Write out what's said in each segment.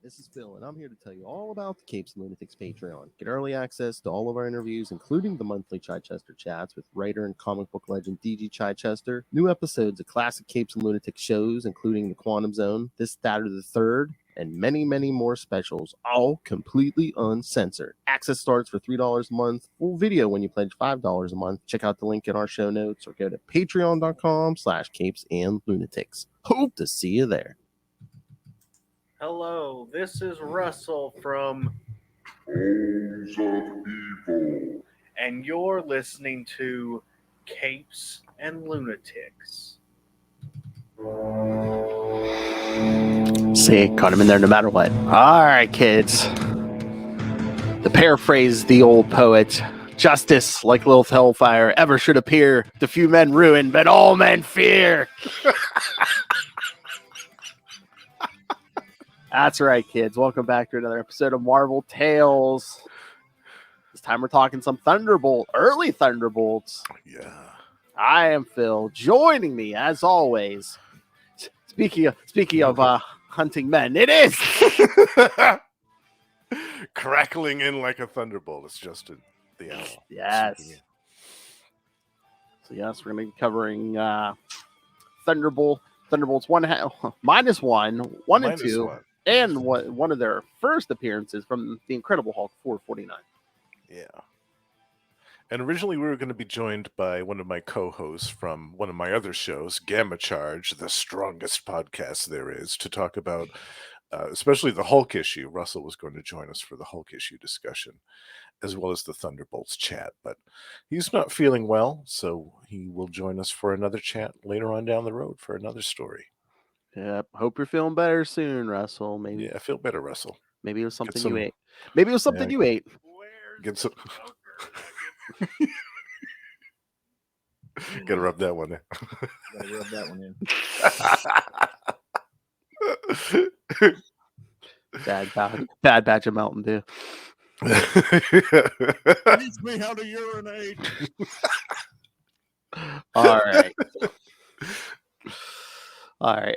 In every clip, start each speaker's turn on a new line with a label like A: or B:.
A: This is Phil, and I'm here to tell you all about the Capes and Lunatics Patreon. Get early access to all of our interviews, including the monthly Chichester chats with writer and comic book legend DG Chichester, new episodes of classic Capes and Lunatics shows, including The Quantum Zone, This, That, or the Third, and many, many more specials, all completely uncensored. Access starts for $3 a month, full video when you pledge $5 a month. Check out the link in our show notes or go to patreon.com/capesandlunatics. Hope to see you there.
B: Hello, this is Russell from
C: Homes of Evil.
B: and you're listening to Capes and Lunatics.
A: See, caught him in there no matter what. All right, kids. To paraphrase the old poet, justice, like Lilith Hellfire, ever should appear. The few men ruin, but all men fear. That's right, kids. Welcome back to another episode of Marvel Tales. This time we're talking some early Thunderbolts.
C: Yeah.
A: I am Phil. Joining me, as always, speaking of hunting men, it is
C: Crackling in like a thunderbolt. It's Justin the Owl.
A: yes. So yes, we're going to be covering Thunderbolts minus one and two,
C: one.
A: and one of their first appearances from the Incredible Hulk 449.
C: Yeah. And originally we were going to be joined by one of my co-hosts from one of my other shows, Gamma Charge, the strongest podcast there is, to talk about especially the Hulk issue. Russell was going to join us for the Hulk issue discussion, as well as the Thunderbolts chat. But he's not feeling well, so he will join us for another chat later on down the road for another story.
A: Yep. Hope you're feeling better soon, Russell. Maybe.
C: Yeah, I feel better, Russell.
A: Maybe it was something you ate. Maybe it was something you ate.
C: Get some. Gotta rub that one in.
D: Gotta rub that one in.
A: Bad batch of Mountain Dew.
D: Teach me how to urinate.
A: All right.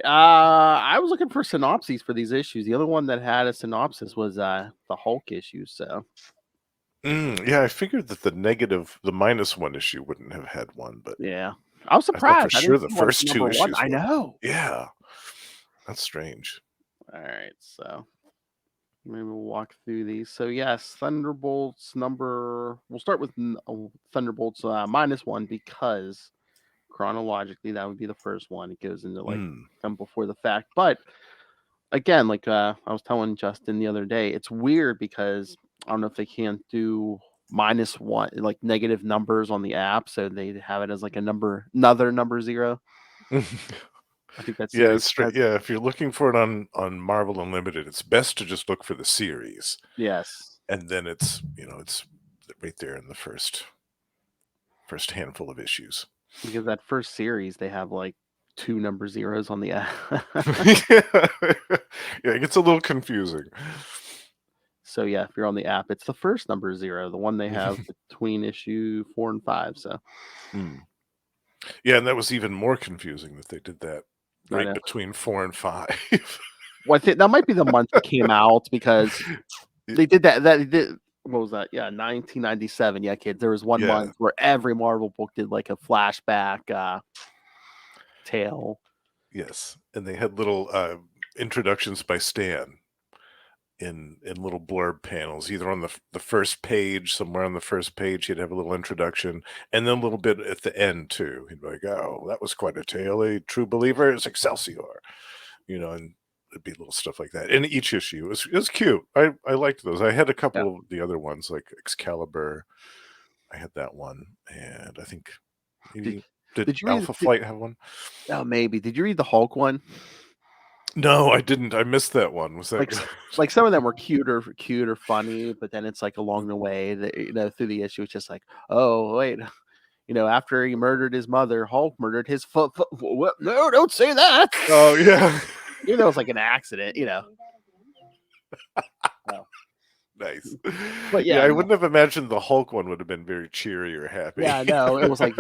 A: I was looking for synopses for these issues. The other one that had a synopsis was the Hulk issue. So
C: yeah, I figured that the -1 issue wouldn't have had one, but
A: yeah, I was surprised.
C: I thought for sure the first two issues.
A: I know.
C: Yeah, that's strange.
A: All right, so maybe we'll walk through these. So yes, Thunderbolts number. We'll start with Thunderbolts -1 because chronologically that would be the first one. It goes into come before the fact, but again, like I was telling Justin the other day, it's weird because I don't know if they can't do -1, like negative numbers on the app, so they have it as like another number 0. I think that's
C: it's straight. Yeah, if you're looking for it on Marvel Unlimited, it's best to just look for the series.
A: Yes,
C: and then it's right there in the first handful of issues.
A: Because that first series they have like 2 number 0s on the app.
C: Yeah, it gets a little confusing.
A: So yeah, if you're on the app, it's the first number 0, the one they have between issue 4 and 5. So
C: yeah, and that was even more confusing that they did that right between 4 and 5.
A: Well, I think that might be the month it came out because they did that. What was that? Yeah, 1997. Yeah, kids. There was one month where every Marvel book did like a flashback tale.
C: Yes, and they had little introductions by Stan in little blurb panels, either on the first page, somewhere on the first page, he'd have a little introduction, and then a little bit at the end too. He'd be like, "Oh, that was quite a tale. A true believer is Excelsior," and it'd be little stuff like that in each issue. It was cute. I liked those. I had a couple of the other ones, like Excalibur. I had that one, and I think maybe did Alpha Flight have one?
A: Oh, maybe. Did you read the Hulk one?
C: No, I didn't. I missed that one. Was that
A: like some of them were cute or funny, but then it's like along the way that through the issue, it's just like, oh wait, after he murdered his mother, Hulk murdered his foot. What? No, don't say that.
C: Oh yeah.
A: It was like an accident,
C: Oh. Nice.
A: But
C: I wouldn't have imagined the Hulk one would have been very cheery or happy.
A: Yeah, no, it was like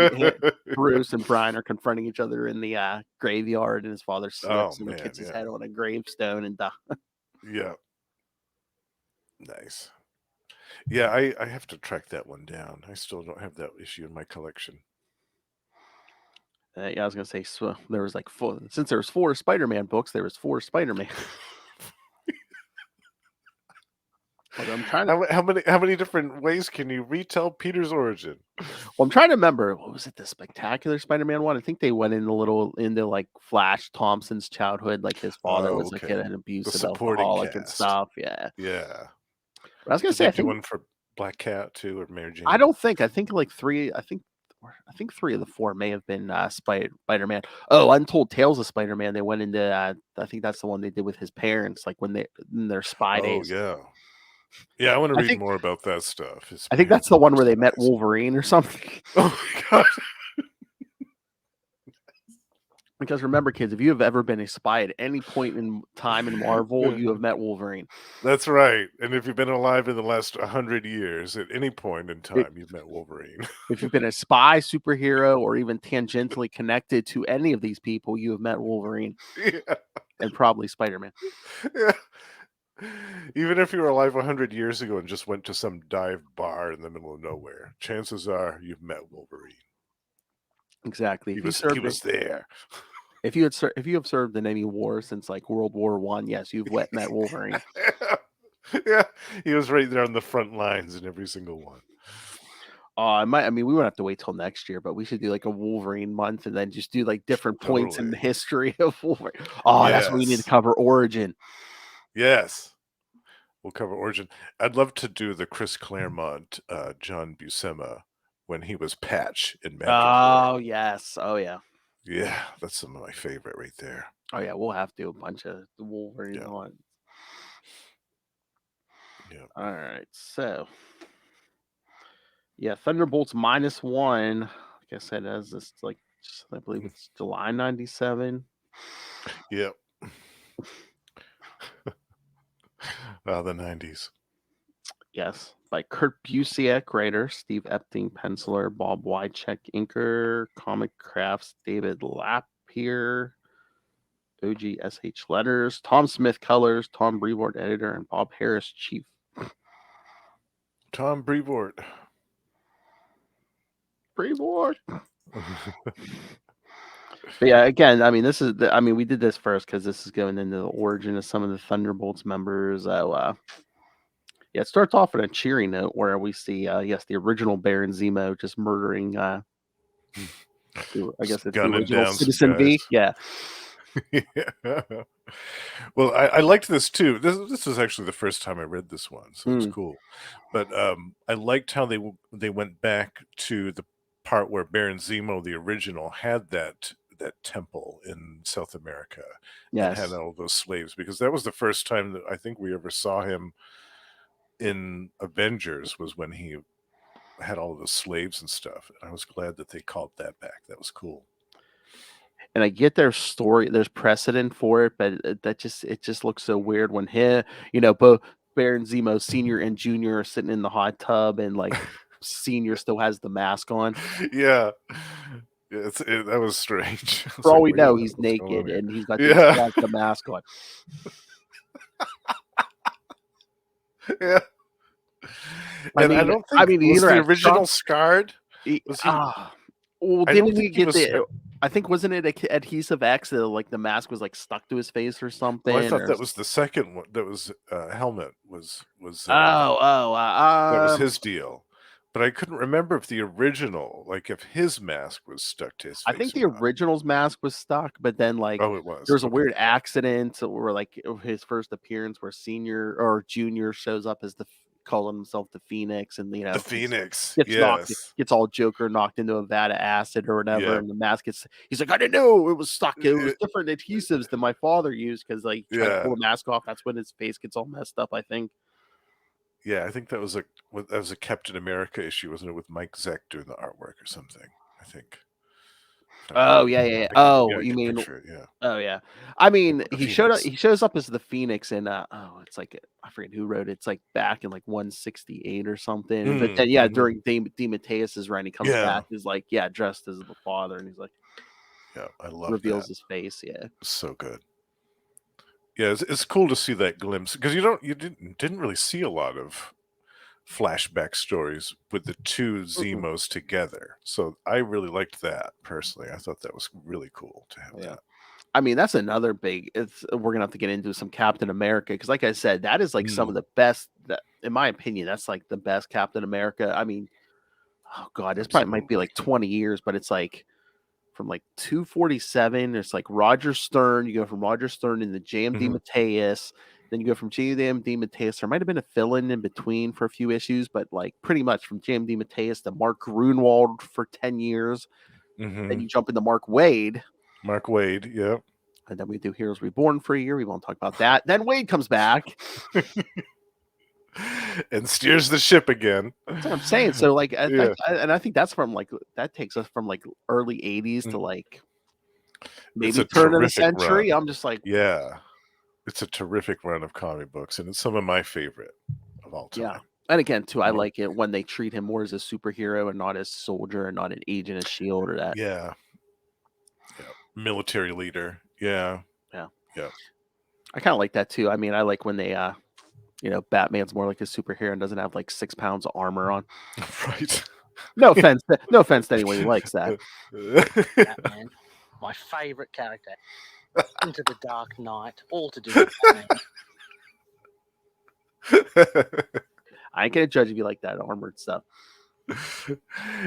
A: Bruce and Brian are confronting each other in the graveyard, and his father slips and hits his head on a gravestone and dies.
C: Yeah. Nice. Yeah, I have to track that one down. I still don't have that issue in my collection.
A: Yeah, I was gonna say so there was like four. Since there was 4 Spider-Man books, there was 4 Spider-Man. Like, I'm trying to.
C: How many different ways can you retell Peter's origin?
A: Well, I'm trying to remember. What was it? The Spectacular Spider-Man one. I think they went in a little into like Flash Thompson's childhood. Like his father was like
C: Okay.
A: an abusive
C: supporting
A: alcoholic and
C: cast.
A: stuff. Yeah.
C: Yeah.
A: But I was gonna
C: Did
A: say,
C: they
A: I
C: do
A: think
C: one for Black Cat too, or Mary Jane?
A: I don't think. I think like 3. I think 3 of the 4 may have been Spider-Man. Oh, Untold Tales of Spider-Man. They went into. I think that's the one they did with his parents, like when they in their spy
C: Oh
A: days.
C: yeah. Yeah, I want to
A: I
C: read
A: think
C: more about that stuff. His
A: I think that's the one where they met
C: spies.
A: Wolverine or something.
C: Oh my god.
A: Because remember, kids, if you have ever been a spy at any point in time in Marvel, you have met Wolverine.
C: That's right. And if you've been alive in the last 100 years, at any point in time, you've met Wolverine.
A: If you've been a spy, superhero, or even tangentially connected to any of these people, you have met Wolverine
C: Yeah.
A: and probably Spider-Man.
C: Yeah. Even if you were alive 100 years ago and just went to some dive bar in the middle of nowhere, chances are you've met Wolverine.
A: Exactly.
C: He
A: If
C: was there.
A: if you have served in any war since like World War I, yes, you've met Wolverine.
C: Yeah, he was right there on the front lines in every single one.
A: I mean, we won't have to wait till next year, but we should do like a Wolverine month and then just do like different points in the
C: Totally.
A: history of Wolverine. Oh, that's what we need to
C: Yes.
A: cover. Origin.
C: Yes. We'll cover origin. I'd love to do the Chris Claremont, John Buscema when he was Patch in Magic
A: Oh,
C: War.
A: yes. Oh, yeah.
C: Yeah, that's some of my favorite right there.
A: Oh, yeah. We'll have to do a bunch of the Wolverine
C: Yeah.
A: ones.
C: Yeah.
A: All right. So, yeah, Thunderbolts -1. Like I said, as this like I believe it's July '97.
C: Yep. The 90s.
A: Yes, by Kurt Busiek, writer, Steve Epting, penciler, Bob Wycheck, inker, Comic Crafts, David Lapierre, OGSH letters, Tom Smith colors, Tom Brevoort editor, and Bob Harris chief.
C: Tom Brevoort.
A: Brevoort. But yeah, again, I mean, we did this first because this is going into the origin of some of the Thunderbolts members. Yeah, it starts off on a cheery note where we see, yes, the original Baron Zemo just murdering, I guess it's the
C: gunning
A: original
C: down some
A: Citizen V.
C: guys.
A: Yeah.
C: Yeah. Well, I liked this too. This was actually the first time I read this one, so it was cool. But I liked how they went back to the part where Baron Zemo, the original, had that temple in South America and had
A: Yes.
C: all those slaves, because that was the first time that I think we ever saw him in Avengers, was when he had all those slaves and stuff. And I was glad that they called that back. That was cool.
A: And I get their story. There's precedent for it, but it just looks so weird when both Baron Zemo Senior and Junior are sitting in the hot tub, and like Senior still has the mask on.
C: Yeah. That was strange.
A: For all we
C: "Wait a
A: know,
C: minute,
A: he's
C: what's going on
A: naked
C: here?"
A: and he's got
C: Yeah.
A: the mask on.
C: Yeah.
A: I
C: And I
A: mean,
C: don't think
A: he
C: was
A: either
C: the
A: had
C: original
A: Trump-
C: scarred. Was he?
A: well,
C: I don't
A: didn't he
C: think he
A: get
C: was.
A: the? I think wasn't it adhesive X that like the mask was like stuck to his face or something?
C: Oh, I thought
A: or...
C: that was the second one. That was helmet was.
A: that
C: That was his deal. But I couldn't remember if the original, like if his mask was stuck to his face.
A: I think the original's mask was stuck, but then like
C: it was.
A: there was a weird accident where like his first appearance where Senior or Junior shows up as calling himself the Phoenix, and
C: the Phoenix.
A: gets all Joker knocked into a vat of acid or whatever,
C: Yeah.
A: and the mask he's like, I didn't know it was stuck. It was different adhesives than my father used, because like trying to pull the mask off, that's when his face gets all messed up, I think.
C: Yeah, I think that was a Captain America issue, wasn't it, with Mike Zeck doing the artwork or something? I think.
A: Oh yeah. Oh, you mean?
C: Yeah.
A: Oh yeah. I mean,
C: The
A: he showed up.
C: Phoenix.
A: He shows up as the Phoenix, and it's like I forget who wrote it. It's like back in like 168 or something. But then during DeMatteis's run, he comes back. He's like, dressed as the father, and he's like,
C: yeah, I love
A: reveals
C: that.
A: his face. Yeah,
C: So good. Yeah, it's cool to see that glimpse because you didn't really see a lot of flashback stories with the two
A: Mm-mm.
C: Zemos together. So I really liked that personally. I thought that was really cool to have
A: Yeah.
C: that.
A: I mean, that's another big. It's we're gonna have to get into some Captain America because, like I said, that is like some of the best. That, in my opinion, that's like the best Captain America. I mean, oh god, this probably might be
C: Absolutely.
A: like 20 years, but it's like from like 247. It's like Roger Stern. You go from Roger Stern into JMD
C: Mhm.
A: Mateus. Then you go from JMD Mateus. There might have been a fill-in in between for a few issues, but like pretty much from JMD Mateus to Mark Grunwald for 10 years. Then
C: Mhm.
A: you jump into Mark Wade.
C: Mark Wade, yeah.
A: And then we do Heroes Reborn for a year. We won't talk about that. Then Wade comes back.
C: And steers the ship again.
A: That's what I'm saying. So like,
C: Yeah.
A: I think that's from like that takes us from like early '80s to
C: Mm.
A: like
C: It's
A: maybe
C: a
A: turn of the
C: terrific
A: century.
C: run.
A: I'm just like,
C: Yeah. It's a terrific run of comic books, and it's some of my favorite of all
A: yeah.
C: time.
A: And again, too, I
C: Well,
A: like it when they treat him more as a superhero and not as soldier and not an agent of Shield or that.
C: yeah. Yeah. Military leader. Yeah.
A: Yeah.
C: Yeah.
A: I kind of like that too. I mean, I like when they, Batman's more like a superhero and doesn't have like 6 pounds of armor on.
C: Right.
A: No offense to anyone who likes that.
E: Batman, my favorite character. Into the Dark Knight, all to do with Batman.
A: I ain't gonna judge if you like that armored stuff.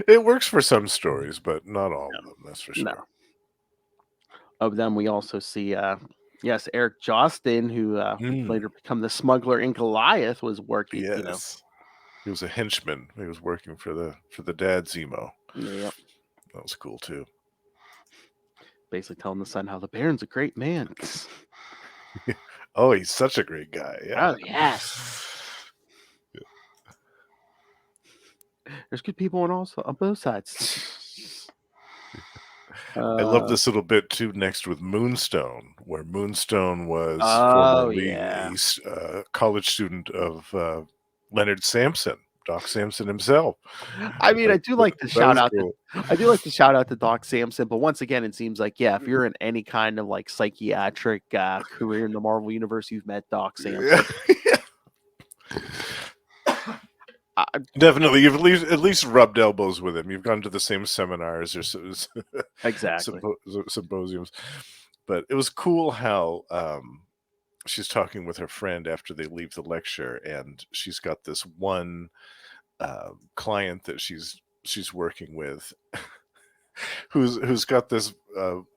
C: It works for some stories, but not all of them, that's for sure.
A: No. Of them, we also see, yes, Eric Jostin, who later become the smuggler in Goliath, was working.
C: Yes. He was a henchman. He was working for the dad Zemo.
A: Yep.
C: That was cool too.
A: Basically telling the son how the Baron's a great man.
C: Oh, he's such a great guy. Yeah.
A: Oh yes. There's good people on both sides.
C: I love this little bit too next with Moonstone, where Moonstone was
A: Oh,
C: formerly
A: yeah.
C: a college student of Leonard Sampson, Doc Samson himself.
A: I mean, I do like to shout out
C: cool.
A: I do like to shout out to Doc Samson, but once again, it seems like, yeah, if you're in any kind of like psychiatric career in the Marvel universe, you've met Doc Samson.
C: Definitely, you've at least rubbed elbows with him. You've gone to the same seminars or
A: Exactly.
C: symposiums. But it was cool how she's talking with her friend after they leave the lecture, and she's got this one client that she's working with who's got this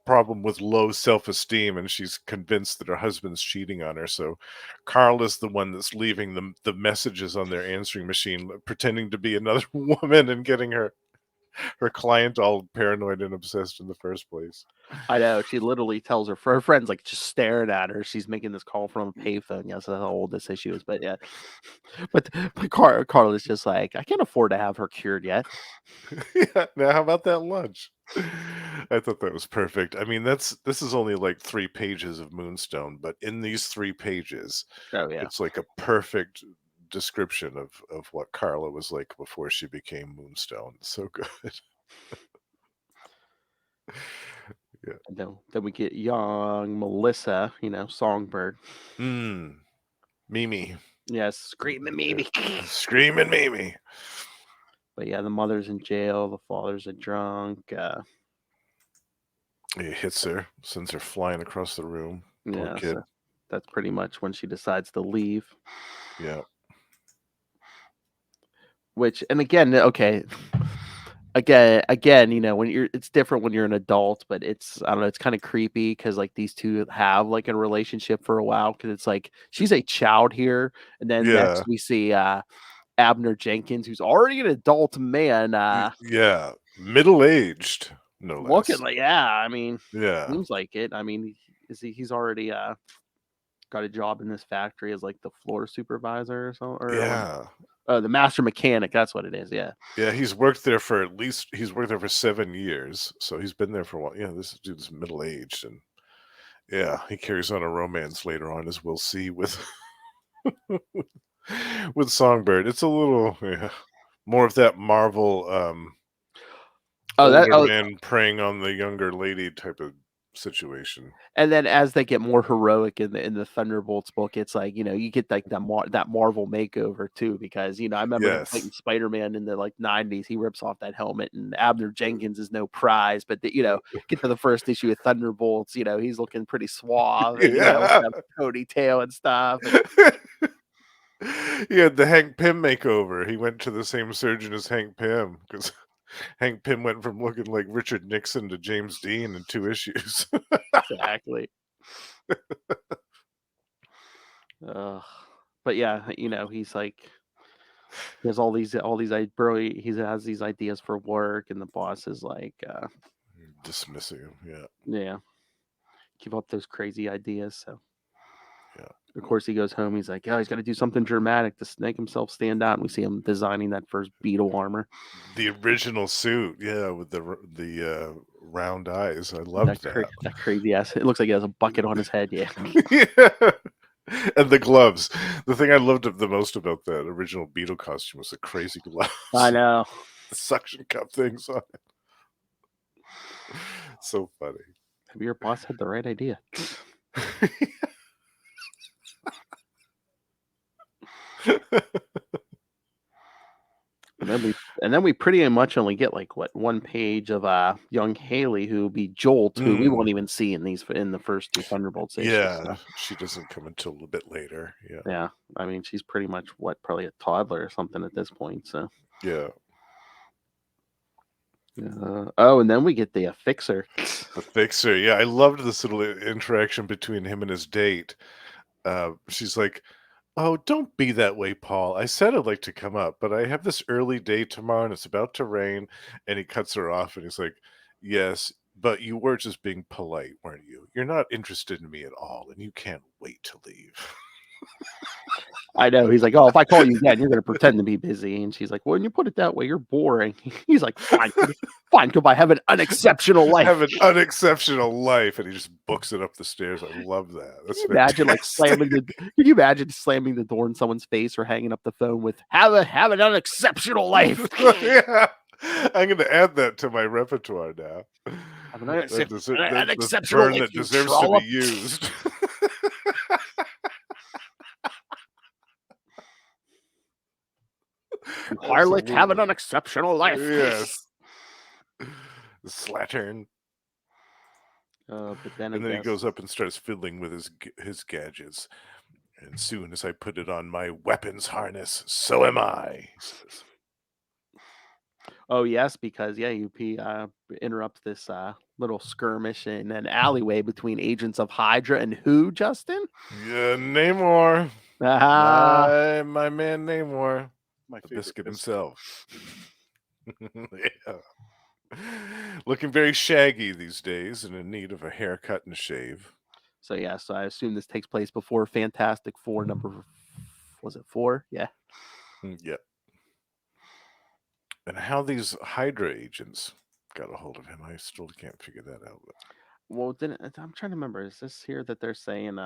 C: problem with low self-esteem, and she's convinced that her husband's cheating on her. So Carl is the one that's leaving the messages on their answering machine, pretending to be another woman and getting her client all paranoid and obsessed in the first place.
A: I know. She literally tells her friends like just staring at her. She's making this call from a payphone. Yes, that's how old this issue is, but yeah. But Carl is just like, I can't afford to have her cured yet.
C: Yeah, now how about that lunch? I thought that was perfect. I mean, this is only like 3 pages of Moonstone, but in these 3 pages,
A: Oh yeah,
C: it's like a perfect description of what Carla was like before she became Moonstone. So good. Yeah.
A: and then we get young Melissa, Songbird.
C: Mimi.
A: Yes, screaming Mimi.
C: Screaming Mimi.
A: But yeah, the mother's in jail. The father's a drunk.
C: He hits her, sends her flying across the room. Poor
A: Yeah,
C: kid.
A: so that's pretty much when she decides to leave.
C: Yeah.
A: Which, and again, okay, again, when it's different when you're an adult, but I don't know, it's kind of creepy because like these two have like a relationship for a while because it's like she's a child here, and then
C: Yeah.
A: next we see Abner Jenkins, who's already an adult man.
C: Yeah. Middle-aged, no less.
A: Looking like, I mean,
C: Yeah.
A: seems like it. I mean, he's already got a job in this factory as like the floor supervisor or something. Or
C: Yeah.
A: the master mechanic. That's what it is. Yeah.
C: Yeah, he's worked there for 7 years, so he's been there for a while. Yeah, this dude's middle-aged, and yeah, he carries on a romance later on, as we'll see with with Songbird. It's a little more of that Marvel older man preying on the younger lady type of situation.
A: And then as they get more heroic in the Thunderbolts book, it's like, you get like that Marvel makeover too, because I remember him
C: Yes.
A: fighting Spider-Man in the like 90s. He rips off that helmet, and Abner Jenkins is no prize, but get to the first issue of Thunderbolts, he's looking pretty suave, and with that ponytail and stuff. And
C: He had the Hank Pym makeover. He went to the same surgeon as Hank Pym because Hank Pym went from looking like Richard Nixon to James Dean in 2 issues.
A: exactly. But yeah, he's like, he has all these he has these ideas for work, and the boss is like,
C: Dismissing him, yeah.
A: yeah, keep up those crazy ideas. So
C: Yeah.
A: of course he goes home. He's like, oh, he's got to do something dramatic to make himself stand out. And we see him designing that first Beetle armor,
C: The original suit, yeah, with the round eyes. I loved that.
A: That crazy ass. It looks like he has a bucket on his head. Yeah.
C: Yeah. And the gloves. The thing I loved the most about that original Beetle costume was the crazy gloves.
A: I know.
C: The suction cup things on it. So funny.
A: Maybe your boss had the right idea. And then we pretty much only get like one page of young Haley, who will be Jolt, who we won't even see in the first 2 Thunderbolts issues.
C: Yeah,
A: so.
C: she doesn't come until a bit later. Yeah.
A: Yeah, I mean, she's pretty much probably a toddler or something at this point. So
C: Yeah.
A: and then we get the Fixer.
C: The Fixer. Yeah, I loved this little interaction between him and his date. She's like, oh, don't be that way, Paul. I said I'd like to come up, but I have this early day tomorrow and it's about to rain. And he cuts her off and he's like, yes, but you were just being polite, weren't you? You're not interested in me at all, and you can't wait to leave.
A: I know. He's like, oh, if I call you again, you're going to pretend to be busy. And she's like, well, when you put it that way, you're boring. He's like, fine, goodbye. Have an unexceptional life.
C: Have an unexceptional life. And he just books it up the stairs. I love that. That's
A: Can you imagine Can you imagine slamming the door in someone's face or hanging up the phone with have an unexceptional life?
C: Yeah. I'm going to add that to my repertoire now.
A: Have an
C: That's
A: unexceptional
C: burn
A: life,
C: that
A: you
C: deserves to
A: trollop.
C: be used.
A: Harlot, have an unexceptional life.
C: Yes. The slattern.
A: But then
C: And then he goes up and starts fiddling with his gadgets. And soon as I put it on my weapons harness, so am I, he says.
A: Oh yes, because UP interrupts this little skirmish in an alleyway between agents of Hydra and who, Justin?
C: Yeah, Namor. My man Namor.
D: My
C: The biscuit himself. Yeah. Looking very shaggy these days and in need of a haircut and a shave.
A: So I assume this takes place before Fantastic Four was it 4? Yeah.
C: Yeah. And how these Hydra agents got a hold of him, I still can't figure that out.
A: Well, I'm trying to remember. Is this here that they're saying?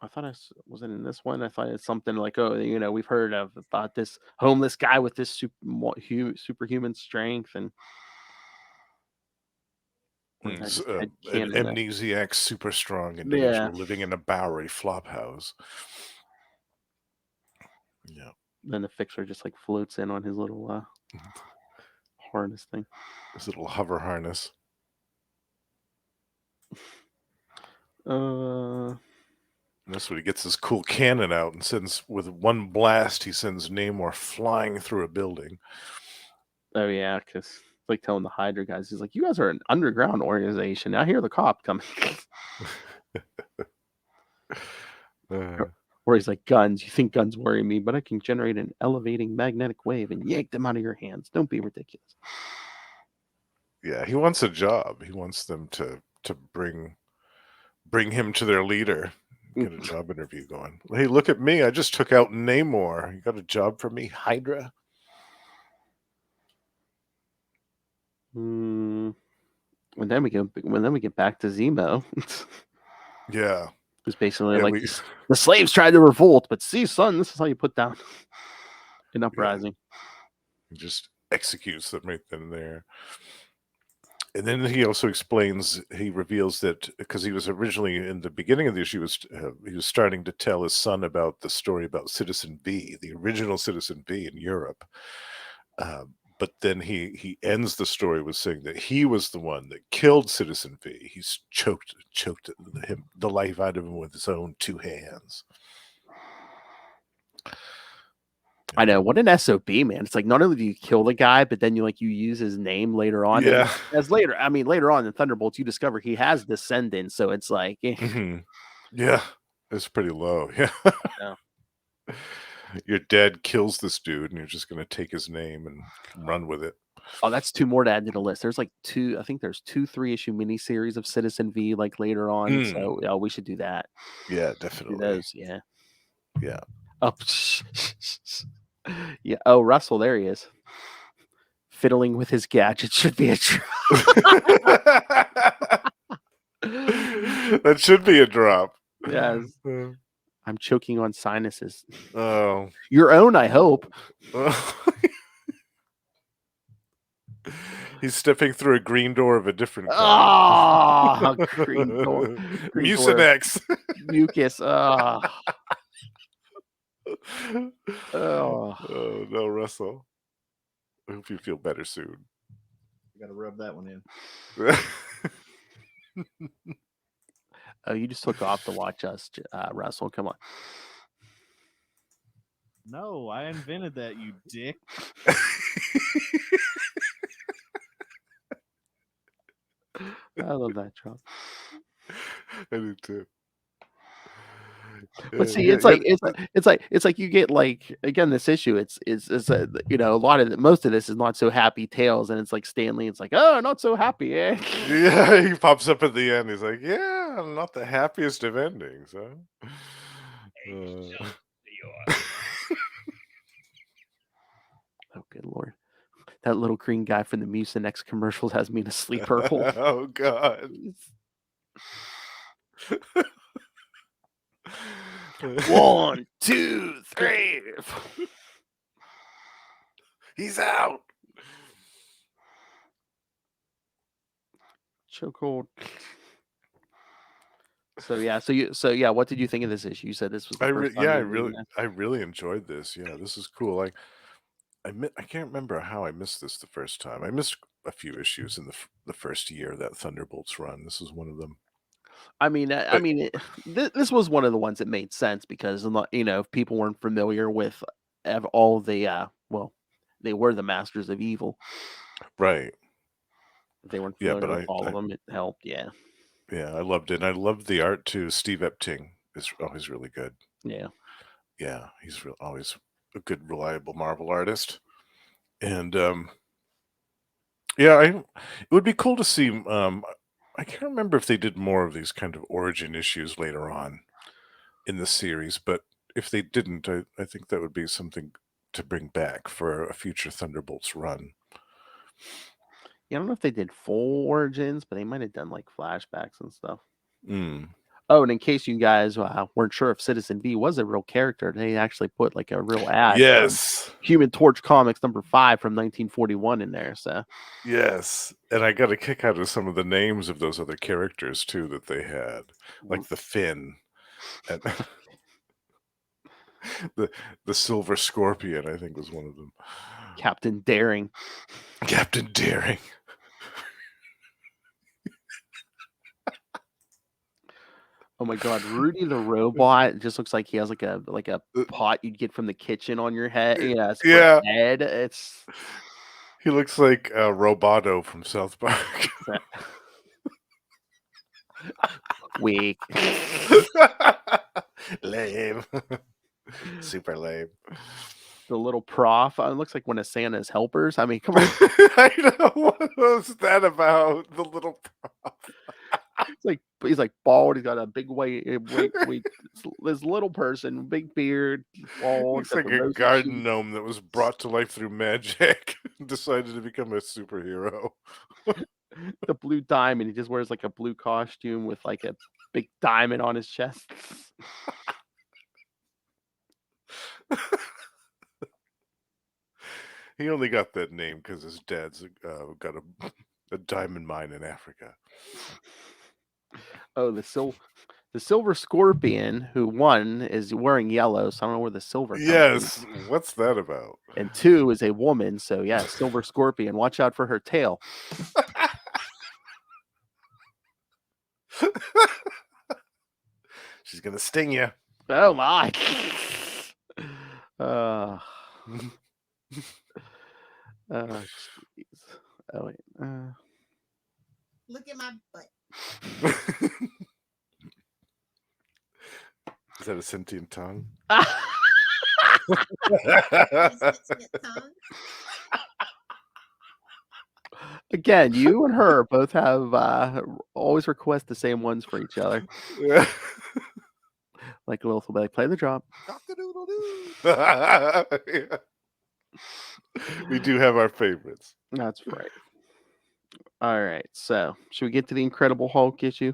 A: I thought was it in this one. I thought it's something like, oh, we've heard about this homeless guy with this superhuman strength, and
C: An amnesiac super strong and living in a Bowery flop house. Yeah.
A: Then the Fixer just like floats in on his little harness thing.
C: His little hover harness.
A: And
C: that's when he gets his cool cannon out and sends, with one blast, he sends Namor flying through a building.
A: Oh yeah, because like telling the Hydra guys, he's like, you guys are an underground organization. I hear the cop coming. Or he's like, guns. You think guns worry me, but I can generate an elevating magnetic wave and yank them out of your hands. Don't be ridiculous.
C: Yeah, he wants a job. He wants them to bring him to their leader. Get a job interview going. Hey, look at me. I just took out Namor. You got a job for me, Hydra?
A: And then we get back to Zemo.
C: Yeah.
A: It's basically the slaves tried to revolt, but see, son, this is how you put down an uprising.
C: He just executes them right then and there. And then he also explains, he reveals that because he was originally in the beginning of the issue, he was starting to tell his son about the story about Citizen V, the original Citizen V in Europe. But then he ends the story with saying that he was the one that killed Citizen V. He's choked the life out of him with his own 2 hands.
A: I know, what an SOB, man. It's like not only do you kill the guy, but then you use his name later on. And
C: Yeah.
A: later on in Thunderbolts, you discover he has descendants, so it's like
C: Mhm. Yeah, it's pretty low. Yeah.
A: Yeah.
C: Your dad kills this dude, and you're just going to take his name and run with it.
A: Oh, that's 2 more to add to the list. There's like 2, I think there's 2 3-issue miniseries of Citizen V like later on. So yeah, we should do that.
C: Yeah,
A: Do
C: definitely.
A: those, yeah.
C: Yeah.
A: Oh, yeah. Oh, Russell, there he is. Fiddling with his gadgets should be a
C: That should be a drop.
A: Yes. I'm choking on sinuses.
C: Oh.
A: Your own, I hope.
C: He's stepping through a green door of a different kind.
A: Ah, green door.
C: Mucinex.
A: Mucus. Oh,
C: Oh no, Russell. I hope you feel better soon.
D: You gotta rub that one in.
A: Oh, you just took off to watch us, Russell. Come on.
D: No, I invented that, you dick.
A: I love that drop.
C: I do too.
A: But see, it's like you get like again this issue. It's a lot of most of this is not so happy tales, and it's like Stanley. It's like not so happy. Eh?
C: Yeah, he pops up at the end. He's like, "Yeah, I'm not the happiest of endings." Huh?
A: Oh, good lord! That little green guy from the Mucinex commercials has me in a sleeper hole.
C: Oh god.
A: 1, 2, 3.
C: He's out.
A: Chokehold. So yeah. What did you think of this issue? You said this was the first time.
C: I really enjoyed this. Yeah, this is cool. Like, I can't remember how I missed this the first time. I missed a few issues in the first year of that Thunderbolts run. This is one of them.
A: I mean, this was one of the ones that made sense because if people weren't familiar with all the they were the masters of evil,
C: right?
A: If they weren't
C: Yeah,
A: familiar
C: but
A: with all of them, it helped. Yeah,
C: yeah, I loved it. And I loved the art too. Steve Epting is always really good.
A: yeah.
C: He's always a good, reliable Marvel artist. And it would be cool to see. I can't remember if they did more of these kind of origin issues later on in the series, but if they didn't, I think that would be something to bring back for a future Thunderbolts run.
A: Yeah, I don't know if they did full origins, but they might have done like flashbacks and stuff.
C: Mm.
A: Oh, and in case you guys weren't sure if Citizen V was a real character, they actually put like a real ad.
C: Yes.
A: Human Torch Comics #5 from 1941 in there. So
C: yes, and I got a kick out of some of the names of those other characters too that they had, like the Finn, and the Silver Scorpion. I think was one of them.
A: Captain Daring.
C: Captain Daring.
A: Oh my god, Rudy the robot just looks like he has like a pot you'd get from the kitchen on your head. Yeah, it's
C: Yeah.
A: head. It's
C: He looks like Roboto from South Park.
A: weak.
C: Lame. Super lame.
A: The little prof. It looks like one of Santa's helpers. I mean, come on.
C: I know. What was that about? The little prop.
A: He's like bald. He's got a big white. This little person, big beard, bald.
C: Looks like a garden gnome that was brought to life through magic and decided to become a superhero.
A: The blue diamond. He just wears like a blue costume with like a big diamond on his chest.
C: He only got that name because his dad's got a A diamond mine in Africa.
A: Oh, the Silver Scorpion, who one is wearing yellow, so I don't know where the silver comes from.
C: Yes. What's that about?
A: And two is a woman, so yeah, Silver Scorpion. Watch out for her tail.
C: She's gonna sting you.
A: Oh my. Jeez. Oh wait.
F: Look at my butt.
C: Is that a sentient tongue?
A: Again, you and her both have always request the same ones for each other. Like a little like play the drop.
C: Yeah. We do have our favorites.
A: That's right. All right, so should we get to the Incredible Hulk issue?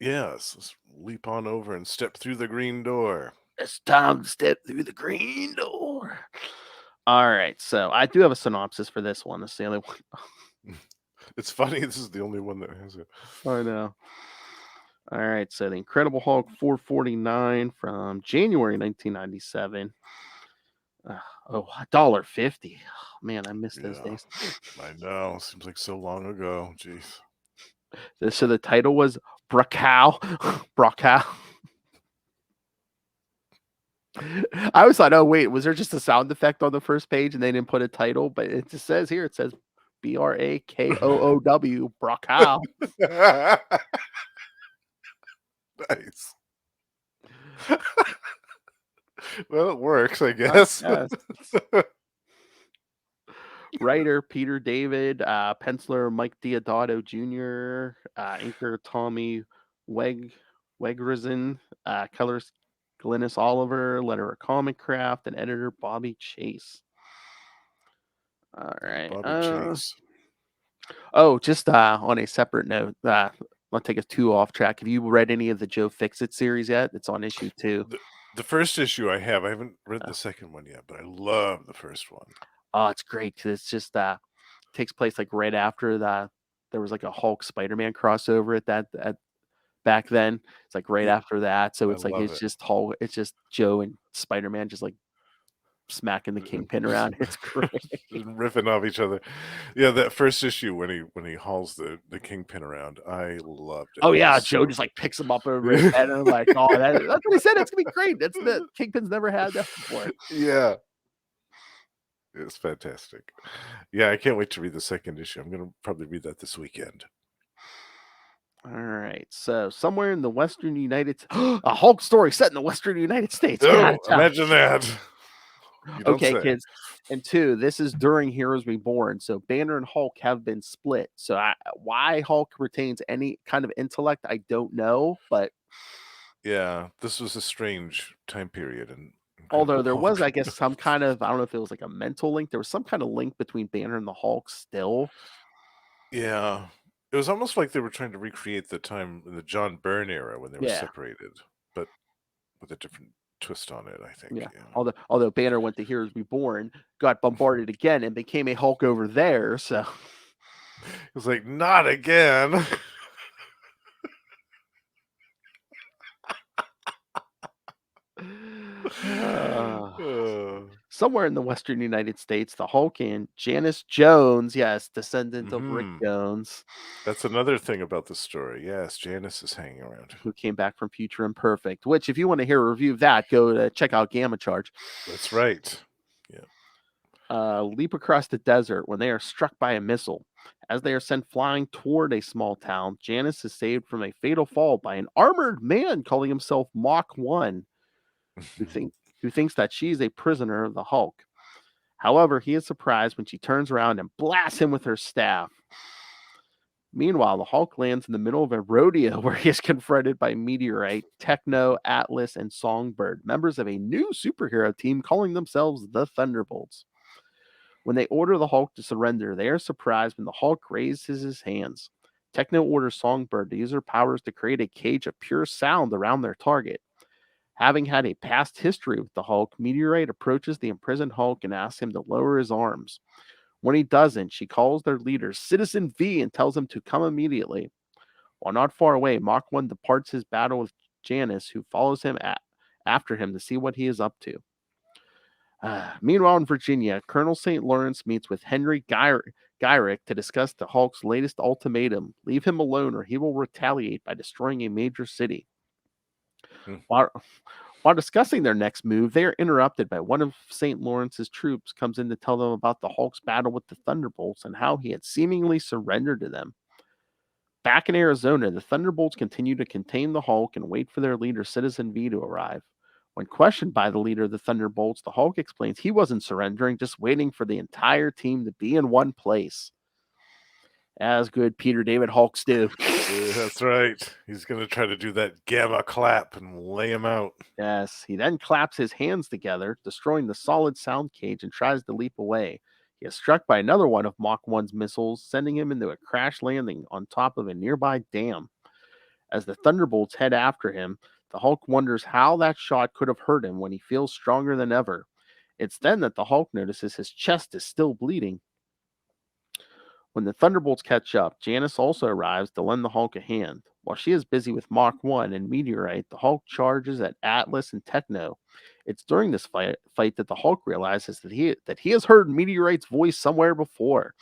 C: Yes, let's leap on over and step through the green door.
A: It's time to step through the green door. All right, so I do have a synopsis for this one. It's the only one.
C: It's funny, this is the only one that has it.
A: I know. All right, so the Incredible Hulk 449 from January 1997. $1.50. Oh, man, I miss those days.
C: I know. Seems like so long ago. Jeez.
A: So the title was Bracow. Bracow. I always thought, oh, wait, was there just a sound effect on the first page and they didn't put a title? But it just says here, it says BRAKOOW, Bracow.
C: Nice. Well, it works, I guess.
A: Writer Peter David, penciler Mike Diodato Jr., inker Tommy Wegrison, colors Glynis Oliver, letterer Comic Craft, and editor Bobby Chase. All right.
C: Bobby Chase.
A: Oh, just on a separate note, I'll take us too off track. Have you read any of the Joe Fixit series yet? It's on issue 2.
C: The first issue I have. I haven't read the second one yet, but I love the first one.
A: Oh, it's great because it's just takes place like right after there was like a Hulk Spider-Man crossover at back then. It's like right after that, so it's just Hulk. It's just Joe and Spider-Man just like smacking the Kingpin around. It's great.
C: Just riffing off each other. Yeah, that first issue when he hauls the Kingpin around, I loved it.
A: Oh yeah, Joe just like picks him up over his head and I'm like, oh, that's what he said. It's gonna be great. That's the Kingpin's never had that before.
C: Yeah. It's fantastic. Yeah, I can't wait to read the second issue. I'm going to probably read that this weekend.
A: All right. So somewhere in the Western United States, a Hulk story set in the Western United States.
C: Oh, imagine that.
A: Okay, kids. And 2, this is during Heroes Reborn. So Banner and Hulk have been split. So why Hulk retains any kind of intellect, I don't know. But
C: yeah, this was a strange time period. And
A: although there was, I guess, some kind of, I don't know if it was like a mental link. There was some kind of link between Banner and the Hulk still.
C: Yeah. It was almost like they were trying to recreate the time in the John Byrne era when they were separated, but with a different twist on it, I think.
A: Yeah. Although Banner went to Heroes Reborn, got bombarded again, and became a Hulk over there. So
C: it was like, not again.
A: Somewhere in the Western United States, the Hulk and Janice Jones, yes, descendant of Rick Jones.
C: That's another thing about the story. Yes, Janice is hanging around.
A: Who came back from Future Imperfect, which if you want to hear a review of that, go to check out Gamma Charge.
C: That's right. Yeah.
A: Leap across the desert when they are struck by a missile. As they are sent flying toward a small town, Janice is saved from a fatal fall by an armored man calling himself Mach 1. Who thinks that she is a prisoner of the Hulk. However, he is surprised when she turns around and blasts him with her staff. Meanwhile, the Hulk lands in the middle of a rodeo where he is confronted by Meteorite, Techno, Atlas, and Songbird, members of a new superhero team calling themselves the Thunderbolts. When they order the Hulk to surrender, they are surprised when the Hulk raises his hands. Techno orders Songbird to use her powers to create a cage of pure sound around their target. Having had a past history with the Hulk, Meteorite approaches the imprisoned Hulk and asks him to lower his arms. When he doesn't, she calls their leader, Citizen V, and tells him to come immediately. While not far away, Mach 1 departs his battle with Janice, who follows him after him to see what he is up to. Meanwhile, in Virginia, Colonel St. Lawrence meets with Henry Gyrick to discuss the Hulk's latest ultimatum. Leave him alone or he will retaliate by destroying a major city. While discussing their next move, they are interrupted by one of St. Lawrence's troops comes in to tell them about the Hulk's battle with the Thunderbolts and how he had seemingly surrendered to them. Back in Arizona, the Thunderbolts continue to contain the Hulk and wait for their leader, Citizen V, to arrive. When questioned by the leader of the Thunderbolts, the Hulk explains he wasn't surrendering, just waiting for the entire team to be in one place. As good Peter David Hulks do.
C: That's right. He's going to try to do that gamma clap and lay him out.
A: Yes, he then claps his hands together, destroying the solid sound cage, and tries to leap away. He is struck by another one of Mach 1's missiles, sending him into a crash landing on top of a nearby dam. As the Thunderbolts head after him, the Hulk wonders how that shot could have hurt him when he feels stronger than ever. It's then that the Hulk notices his chest is still bleeding. When the Thunderbolts catch up, Janice also arrives to lend the Hulk a hand. While she is busy with Mach 1 and Meteorite, the Hulk charges at Atlas and Techno. It's during this fight that the Hulk realizes that he has heard Meteorite's voice somewhere before.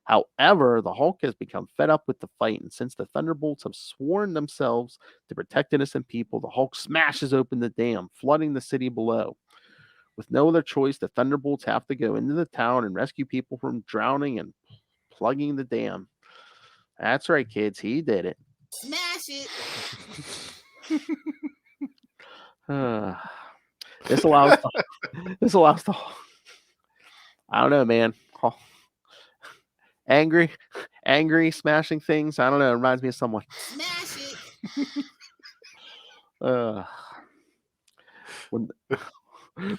A: However, the Hulk has become fed up with the fight, and since the Thunderbolts have sworn themselves to protect innocent people, the Hulk smashes open the dam, flooding the city below. With no other choice, the Thunderbolts have to go into the town and rescue people from drowning and plugging the dam. That's right, kids. He did it.
F: Smash it.
A: This allows the I don't know, man. Angry smashing things. I don't know. It reminds me of someone.
F: Smash
A: it.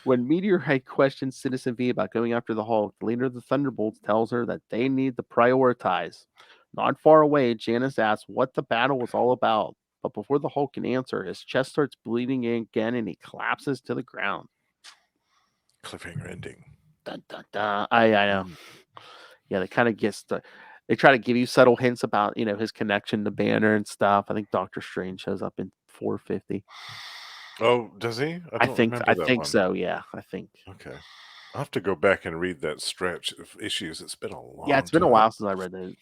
A: When Meteorite questions Citizen V about going after the Hulk, the leader of the Thunderbolts tells her that they need to prioritize. Not far away, Janice asks what the battle was all about. But before the Hulk can answer, his chest starts bleeding again and he collapses to the ground.
C: Cliffhanger ending.
A: Dun, dun, dun. I know. Yeah, they kind of they try to give you subtle hints about, his connection to Banner and stuff. I think Doctor Strange shows up in 450.
C: Oh, does he?
A: I think
C: one.
A: so. Yeah, I think.
C: Okay, I'll have to go back and read that stretch of issues. It's been a long.
A: Yeah, it's been a while since I read it.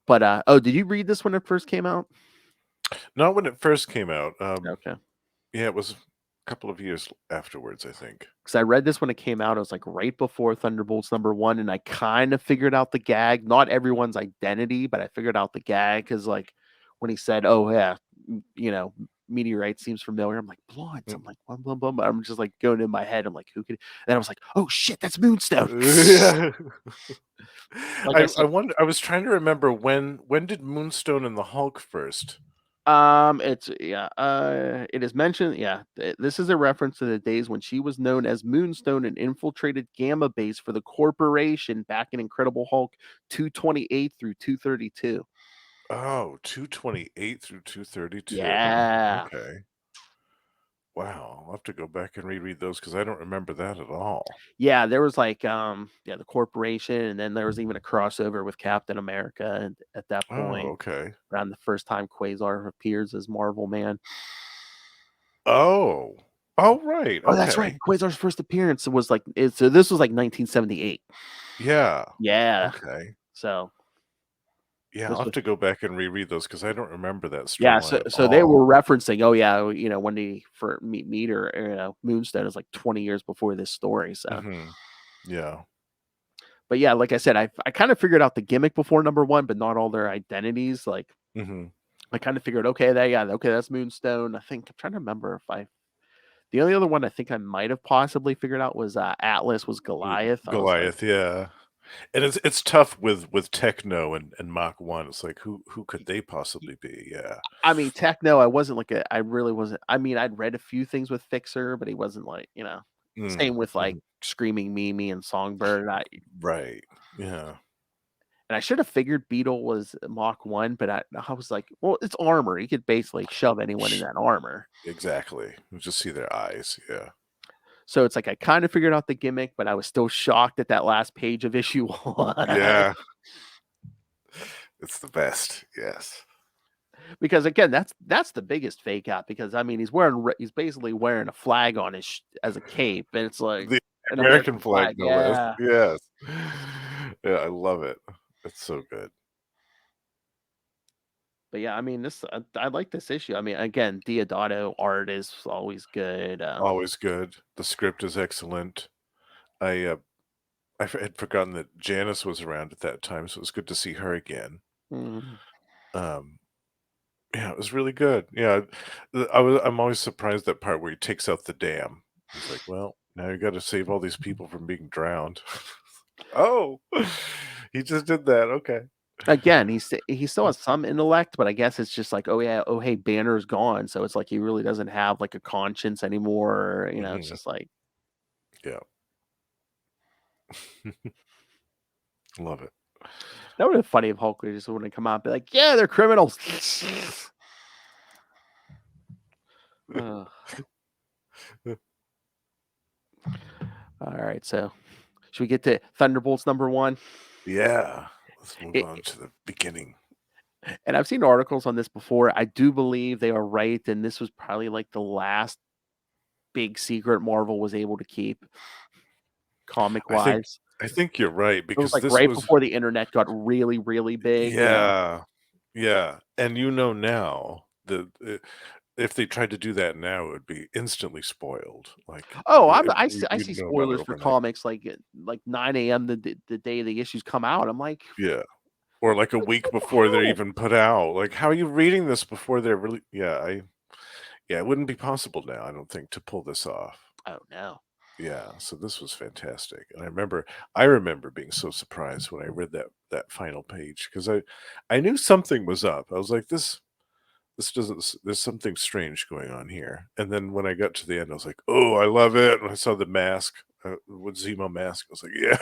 A: But did you read this when it first came out?
C: Not when it first came out.
A: Okay.
C: Yeah, it was a couple of years afterwards, I think.
A: Because I read this when it came out. It was like right before Thunderbolts #1, and I kind of figured out the gag. Not everyone's identity, but I figured out the gag because, like, when he said, "Oh yeah, Meteorite seems familiar," I'm like, "Blondes." I'm like, blah, blah, blah, blah. I'm just like going in my head. I'm like, who could? And I was like, "Oh shit, that's Moonstone."
C: Yeah.
A: Like
C: I wonder. I was trying to remember when did Moonstone and the Hulk first?
A: It is mentioned. Yeah, this is a reference to the days when she was known as Moonstone and infiltrated Gamma Base for the Corporation back in Incredible Hulk 228 through 232.
C: Oh, 228 through 232.
A: Yeah.
C: Okay. Wow, I'll have to go back and reread those because I don't remember that at all.
A: Yeah, there was like the Corporation, and then there was even a crossover with Captain America, and at that point,
C: okay.
A: around the first time Quasar appears as Marvel Man.
C: Oh, right.
A: Oh, that's right. Quasar's first appearance was so this was like 1978.
C: Yeah.
A: Yeah.
C: Okay.
A: So.
C: Yeah, I'll have to go back and reread those because I don't remember that story.
A: Yeah, so they were referencing, when they meet or Moonstone is like 20 years before this story. So
C: yeah.
A: But yeah, like I said, I kind of figured out the gimmick before #1, but not all their identities. Like I kind of figured, okay, that's Moonstone. I think I'm trying to remember the only other one I think I might have possibly figured out was Atlas was Goliath.
C: Goliath, yeah. And it's tough with Techno and Mach 1. It's like who could they possibly be? Yeah.
A: I mean, Techno, I really wasn't. I mean, I'd read a few things with Fixer, but he wasn't like, same with like Screaming Mimi and Songbird.
C: Right. Yeah.
A: And I should have figured Beetle was Mach 1, but I was like, well, it's armor. You could basically shove anyone in that armor.
C: Exactly. You just see their eyes. Yeah.
A: So it's like I kind of figured out the gimmick, but I was still shocked at that last page of issue 1.
C: Yeah. It's the best. Yes.
A: Because again, that's the biggest fake out. Because I mean, he's basically wearing a flag on his as a cape, and it's like
C: The
A: an
C: American
A: American
C: flag,
A: flag.
C: no less.
A: Yeah.
C: Yes. Yeah, I love it. It's so good.
A: But yeah, I mean, I like this issue. I mean, again, Diodato art is always good.
C: Always good. The script is excellent. I had forgotten that Janice was around at that time, so it was good to see her again.
A: mhm.
C: Um, yeah, it was really good. Yeah, I'm always surprised that part where he takes out the dam. He's like, well, now you got to save all these people from being drowned. Oh, he just did that. Okay.
A: Again, he still has some intellect, but I guess it's just like, oh yeah, oh hey, Banner's gone, so it's like he really doesn't have like a conscience anymore. It's
C: Mhm.
A: just like,
C: Yeah. Love it.
A: that would have been funny if Hulk just wouldn't come out and be like, yeah, they're criminals. Ugh. All right, so should we get to Thunderbolts #1?
C: Yeah. Let's move
A: It-
C: on to the beginning.
A: And I've seen articles on this before. I do believe they are right, and this was probably like the last big secret Marvel was able to keep, comic wise.
C: I think you're right
A: It was
C: because
A: like
C: this
A: right
C: was
A: before the internet got really, really big.
C: yeah. Yeah. And now that if they tried to do that now, it would be instantly spoiled. Like
A: Oh, I
C: we'd
A: see
C: know about it
A: spoilers for
C: overnight.
A: comics like 9 a.m. the day the issues come out. I'm like,
C: Yeah. Or like a week
A: what the
C: before they're
A: hell?
C: even put out. Like, how are you reading this before they're really yeah, it wouldn't be possible now, I don't think, to pull this off.
A: Oh no.
C: Yeah, so this was fantastic. And I remember being so surprised when I read that final page because I knew something was up. I was like, this doesn't there's something strange going on here. And then when I got to the end, I was like, oh, I love it. And I saw the mask, with Zemo mask. I was like, yeah.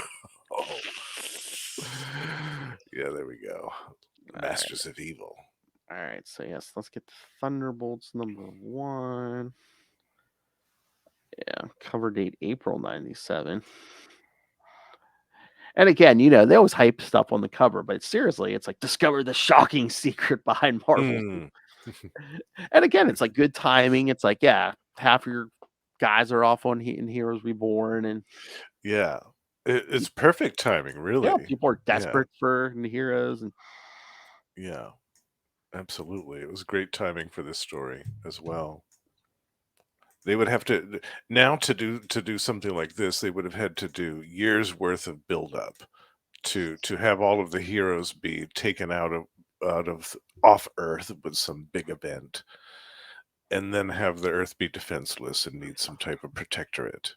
C: Oh. Yeah, there we go.
A: All right.
C: Masters of Evil.
A: All right. So yes, let's get to Thunderbolts #1. Yeah, cover date April '97. And again, they always hype stuff on the cover, but seriously, it's like discover the shocking secret behind Marvel.
C: Mm.
A: And again, it's like good timing. It's like, yeah, half of your guys are off on in Heroes Reborn, and
C: Yeah. It's perfect timing, really.
A: people are
C: Yeah.
A: desperate for the heroes. And
C: Yeah. Absolutely. It was great timing for this story as well. They would have to now to do something like this, they would have had to do years worth of build up to have all of the heroes be taken out of off Earth with some big event, and then have the Earth be defenseless and need some type of protectorate.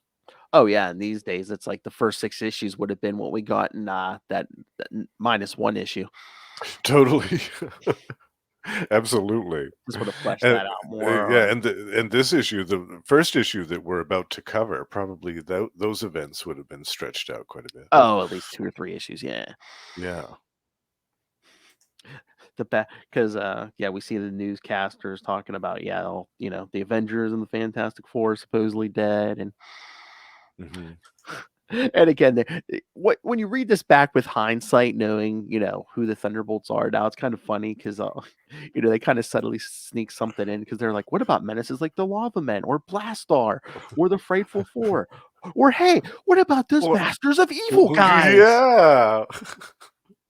A: oh yeah, and these days it's like the first 6 issues would have been what we got in that -1 issue.
C: Totally. Absolutely.
A: This would have fleshed
C: And,
A: that out more.
C: yeah, and this issue, the first issue that we're about to cover, probably those events would have been stretched out quite a bit.
A: Oh, at least 2 or 3 issues, yeah.
C: Yeah.
A: Because we see the newscasters talking about the Avengers and the Fantastic Four are supposedly dead, and
C: hmm
A: and again, when you read this back with hindsight, knowing who the Thunderbolts are now, it's kind of funny because they kind of subtly sneak something in because they're like, what about menaces like the Lava Men or Blastar or the Frightful Four, or hey, what about those
C: Well,
A: Masters of Evil guys?
C: Yeah.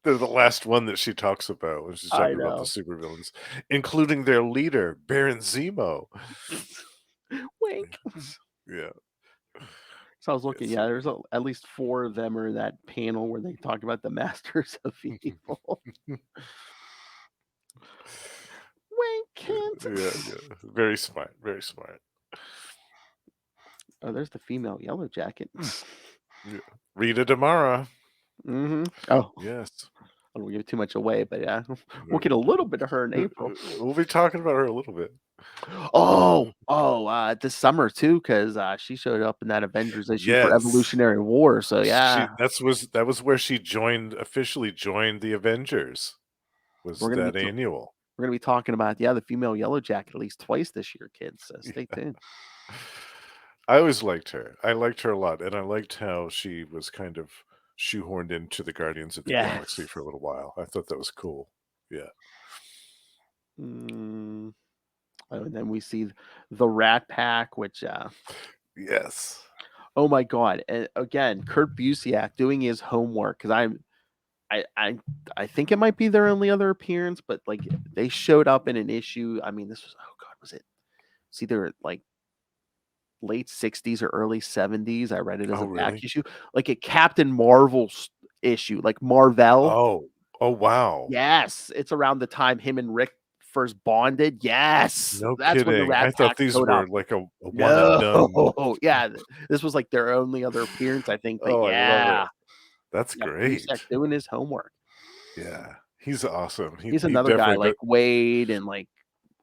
C: They're the last one that she talks about when she's
A: I
C: talking about
A: know.
C: the supervillains, including their leader, Baron Zemo.
A: Wink.
C: Yeah.
A: So I was looking,
C: Yes.
A: there's at least 4 of them are in that panel where they talk about the Masters of Evil. Wink, hint.
C: Yeah. Very smart. Very smart.
A: Oh, there's the female Yellow Jacket.
C: Rita Damara.
A: Mm-hmm. Oh,
C: Yes.
A: I don't give too much away, but yeah, we'll get a little bit of her in April.
C: We'll be talking about her a little bit.
A: This summer too, because she showed up in that Avengers issue for
C: Yes.
A: Evolutionary War. So yeah,
C: that was where she officially joined the Avengers. Was
A: We're gonna
C: that
A: be
C: annual?
A: we're gonna be talking about the female Yellow Jacket at least twice this year, kids. So stay tuned.
C: I always liked her. I liked her a lot, and I liked how she was kind of shoehorned into the Guardians of the Galaxy
A: Yes.
C: for a little while. I thought that was cool. Yeah.
A: Mm. Oh, and then we see the Rat Pack, which
C: Yes.
A: oh my god! And again, Kurt Busiek doing his homework because I think it might be their only other appearance, but like they showed up in an issue. I mean, this was oh god, was it? It's either like late 60s or early 70s. I read it as
C: Oh,
A: a back
C: really?
A: issue, like a Captain Marvel issue, like Marvel.
C: Oh. Oh, wow.
A: Yes, it's around the time him and Rick first bonded. Yes,
C: No
A: that's when the
C: kidding.
A: Rat
C: I thought
A: Pack
C: these
A: showed up.
C: were like a one and done.
A: No, yeah, this was like their only other appearance, I think. But
C: Oh, I love
A: yeah,
C: it. That's
A: yeah, Busiek
C: great.
A: doing his homework.
C: Yeah. He's awesome.
A: He's
C: He
A: another guy
C: definitely
A: like Wade and like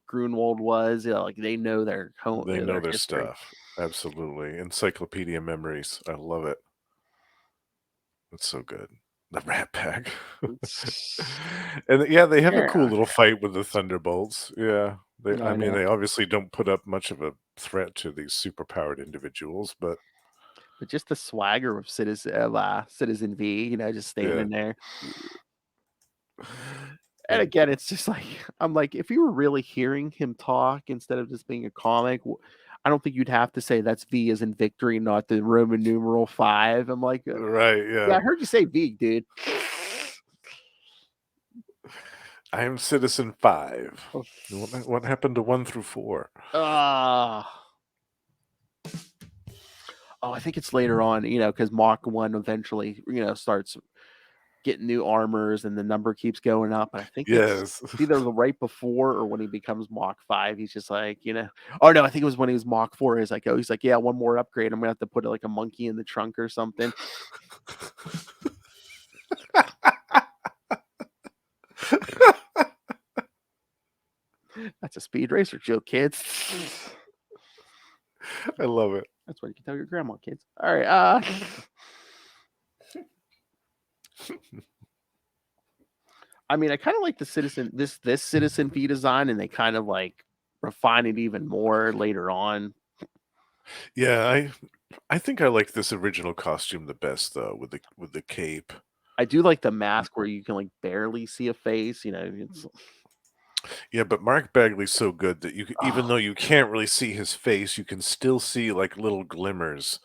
A: Grunwald was. You know, like they know their home,
C: they know
A: their
C: their
A: history.
C: stuff. Absolutely. Encyclopedia memories. I love it. That's so good. The Rat Pack. And yeah, they have a cool
A: Yeah,
C: little fight with the Thunderbolts. Yeah. I
A: I
C: mean,
A: know.
C: they obviously don't put up much of a threat to these superpowered individuals, but
A: But just the swagger of Citizen V, you know, just
C: yeah.
A: standing there. And again, it's just like I'm like, if you were really hearing him talk instead of just being a comic, I don't think you'd have to say that's V as in victory, not the Roman numeral 5. I'm like,
C: Right,
A: yeah,
C: yeah.
A: I heard you say V, dude.
C: I am Citizen 5. What happened to 1 through 4?
A: Uh, I think it's later on, you know, because Mach 1 eventually, you know, starts getting new armors and the number keeps going up. And I think
C: Yes.
A: it's either the right before or when he becomes Mach 5. He's just like, you know, oh no, I think it was when he was Mach 4. He's like, yeah, one more upgrade. I'm gonna have to put like a monkey in the trunk or something. That's a speed racer joke, kids.
C: I love it.
A: That's what you can tell your grandma, kids. All right. I mean, I kind of like the this Citizen V design, and they kind of like refine it even more later on.
C: Yeah, I think I like this original costume the best though, with the cape.
A: I do like the mask where you can like barely see a face. You know, it's
C: Yeah, but Mark Bagley's so good that even
A: oh,
C: though you can't really see his face, you can still see like little glimmers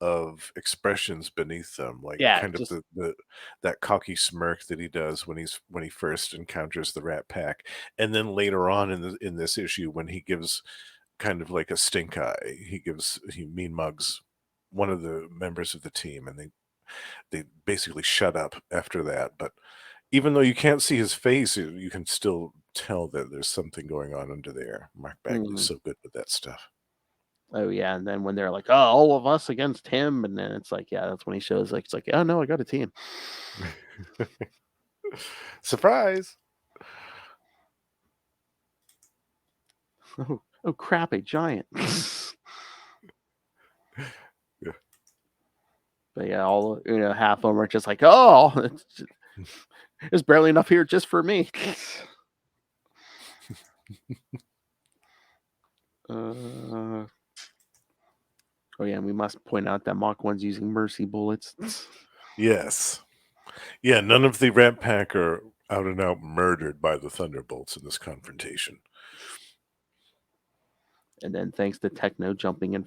C: of expressions beneath them, like
A: yeah,
C: kind of
A: just
C: the that cocky smirk that he does when he first encounters the Rat Pack, and then later on in this issue when he gives kind of like a stink eye, he mean mugs one of the members of the team, and they basically shut up after that. But even though you can't see his face, you can still tell that there's something going on under there. Mark Bagley's
A: mm,
C: so good with that stuff.
A: oh yeah, and then when they're like, oh, all of us against him, and then it's like, yeah, that's when he shows like it's like, oh no, I got a team.
C: Surprise!
A: Oh crap, a giant.
C: Yeah.
A: But yeah, all you know, half of them are just like, oh, there's barely enough here just for me. Oh yeah, and we must point out that Mach 1's using mercy bullets.
C: Yes. Yeah, none of the Rat Pack are out and out murdered by the Thunderbolts in this confrontation.
A: And then thanks to Techno jumping in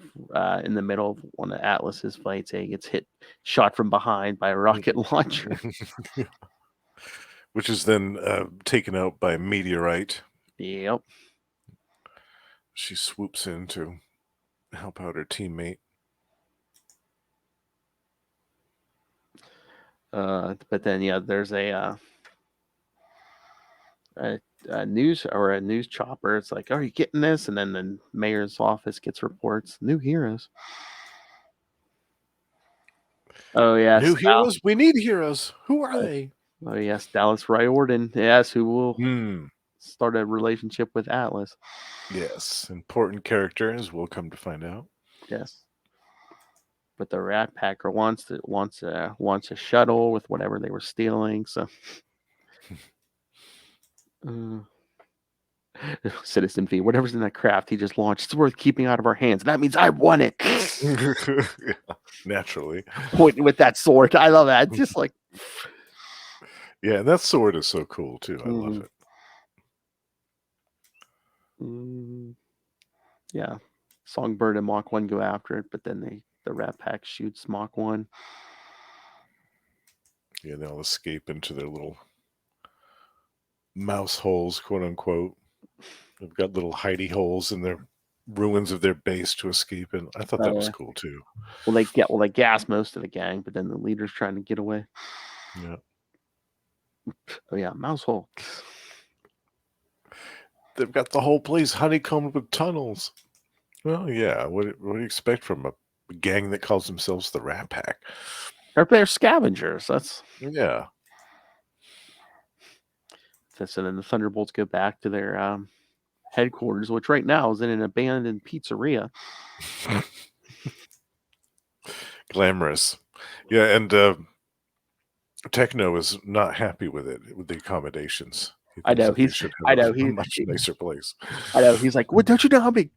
A: the middle of one of Atlas's fights, he gets shot from behind by a rocket launcher.
C: Which is then taken out by a meteorite.
A: Yep.
C: She swoops in to help out her teammate.
A: But then yeah, there's a news chopper. It's like, are you getting this? And then the mayor's office gets reports. New heroes. Oh yes,
C: New heroes? We need heroes. Who are they?
A: Oh yes, Dallas Riordan. Yes, who will
C: Hmm.
A: start a relationship with Atlas.
C: Yes, important character, as we'll come to find out.
A: Yes. But the Rat Packer wants a shuttle with whatever they were stealing. So, Citizen V, whatever's in that craft he just launched, it's worth keeping out of our hands. And that means I won it.
C: Yeah, naturally.
A: Pointing with that sword. I love that. It's just like,
C: Yeah, and that sword is so cool too. I love
A: Mhm.
C: it.
A: Yeah. Songbird and Mach 1 go after it, but then the Rat Pack shoots Mach 1.
C: Yeah, they all escape into their little mouse holes, quote unquote. They've got little hidey holes in their ruins of their base to escape in. I thought that was cool too.
A: Well, they gas most of the gang, but then the leader's trying to get away.
C: Yeah.
A: Oh yeah, mouse hole.
C: They've got the whole place honeycombed with tunnels. Well, yeah. What do you expect from a gang that calls themselves the Rat Pack?
A: They're scavengers. That's
C: Yeah.
A: so then the Thunderbolts go back to their headquarters, which right now is in an abandoned pizzeria.
C: Glamorous. Yeah, and Techno is not happy with it, with the accommodations. He
A: I know,
C: thinks that they
A: he's-
C: should
A: I
C: have
A: know,
C: a
A: he-
C: much nicer place.
A: I know. He's like, "What? Don't you know how big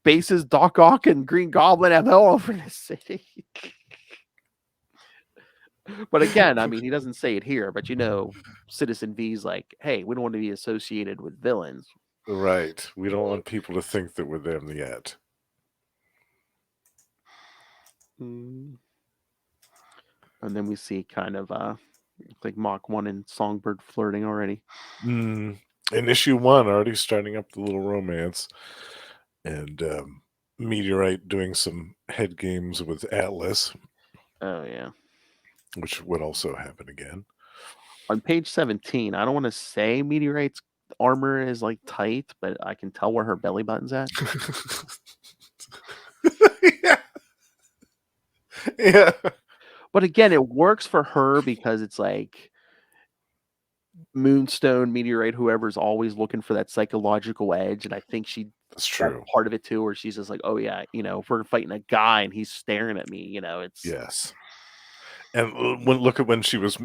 A: bases Doc Ock and Green Goblin have all over this city?" But again, I mean, he doesn't say it here, but Citizen V's like, "Hey, we don't want to be associated with villains."
C: Right. We don't want people to think that we're them yet.
A: And then we see kind of like Mach 1 and Songbird flirting already.
C: In issue 1, already starting up the little romance. And Meteorite doing some head games with Atlas.
A: Oh yeah.
C: Which would also happen again.
A: On page 17, I don't want to say Meteorite's armor is like tight, but I can tell where her belly button's at.
C: Yeah. Yeah.
A: But again, it works for her because it's like Moonstone, Meteorite, whoever's always looking for that psychological edge. And I think
C: that's true.
A: Part of it too, where she's just like, oh yeah, if we're fighting a guy and he's staring at me, it's
C: yes. And look at when she was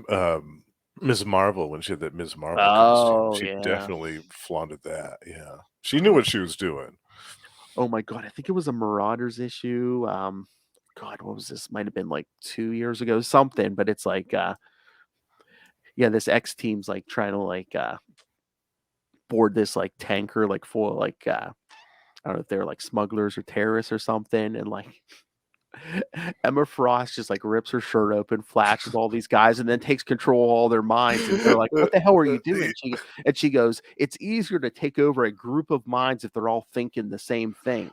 C: Ms. Marvel, when she had that Ms. Marvel costume. She definitely flaunted that. Yeah. She knew what she was doing.
A: Oh my god, I think it was a Marauders issue. God, what was this? Might have been like 2 years ago, something, but it's like this X team's like trying to like board this like tanker like full like I don't know if they're like smugglers or terrorists or something, and like Emma Frost just like rips her shirt open, flashes all these guys, and then takes control of all their minds. And they're like, "What the hell are you doing?" She goes, "It's easier to take over a group of minds if they're all thinking the same thing."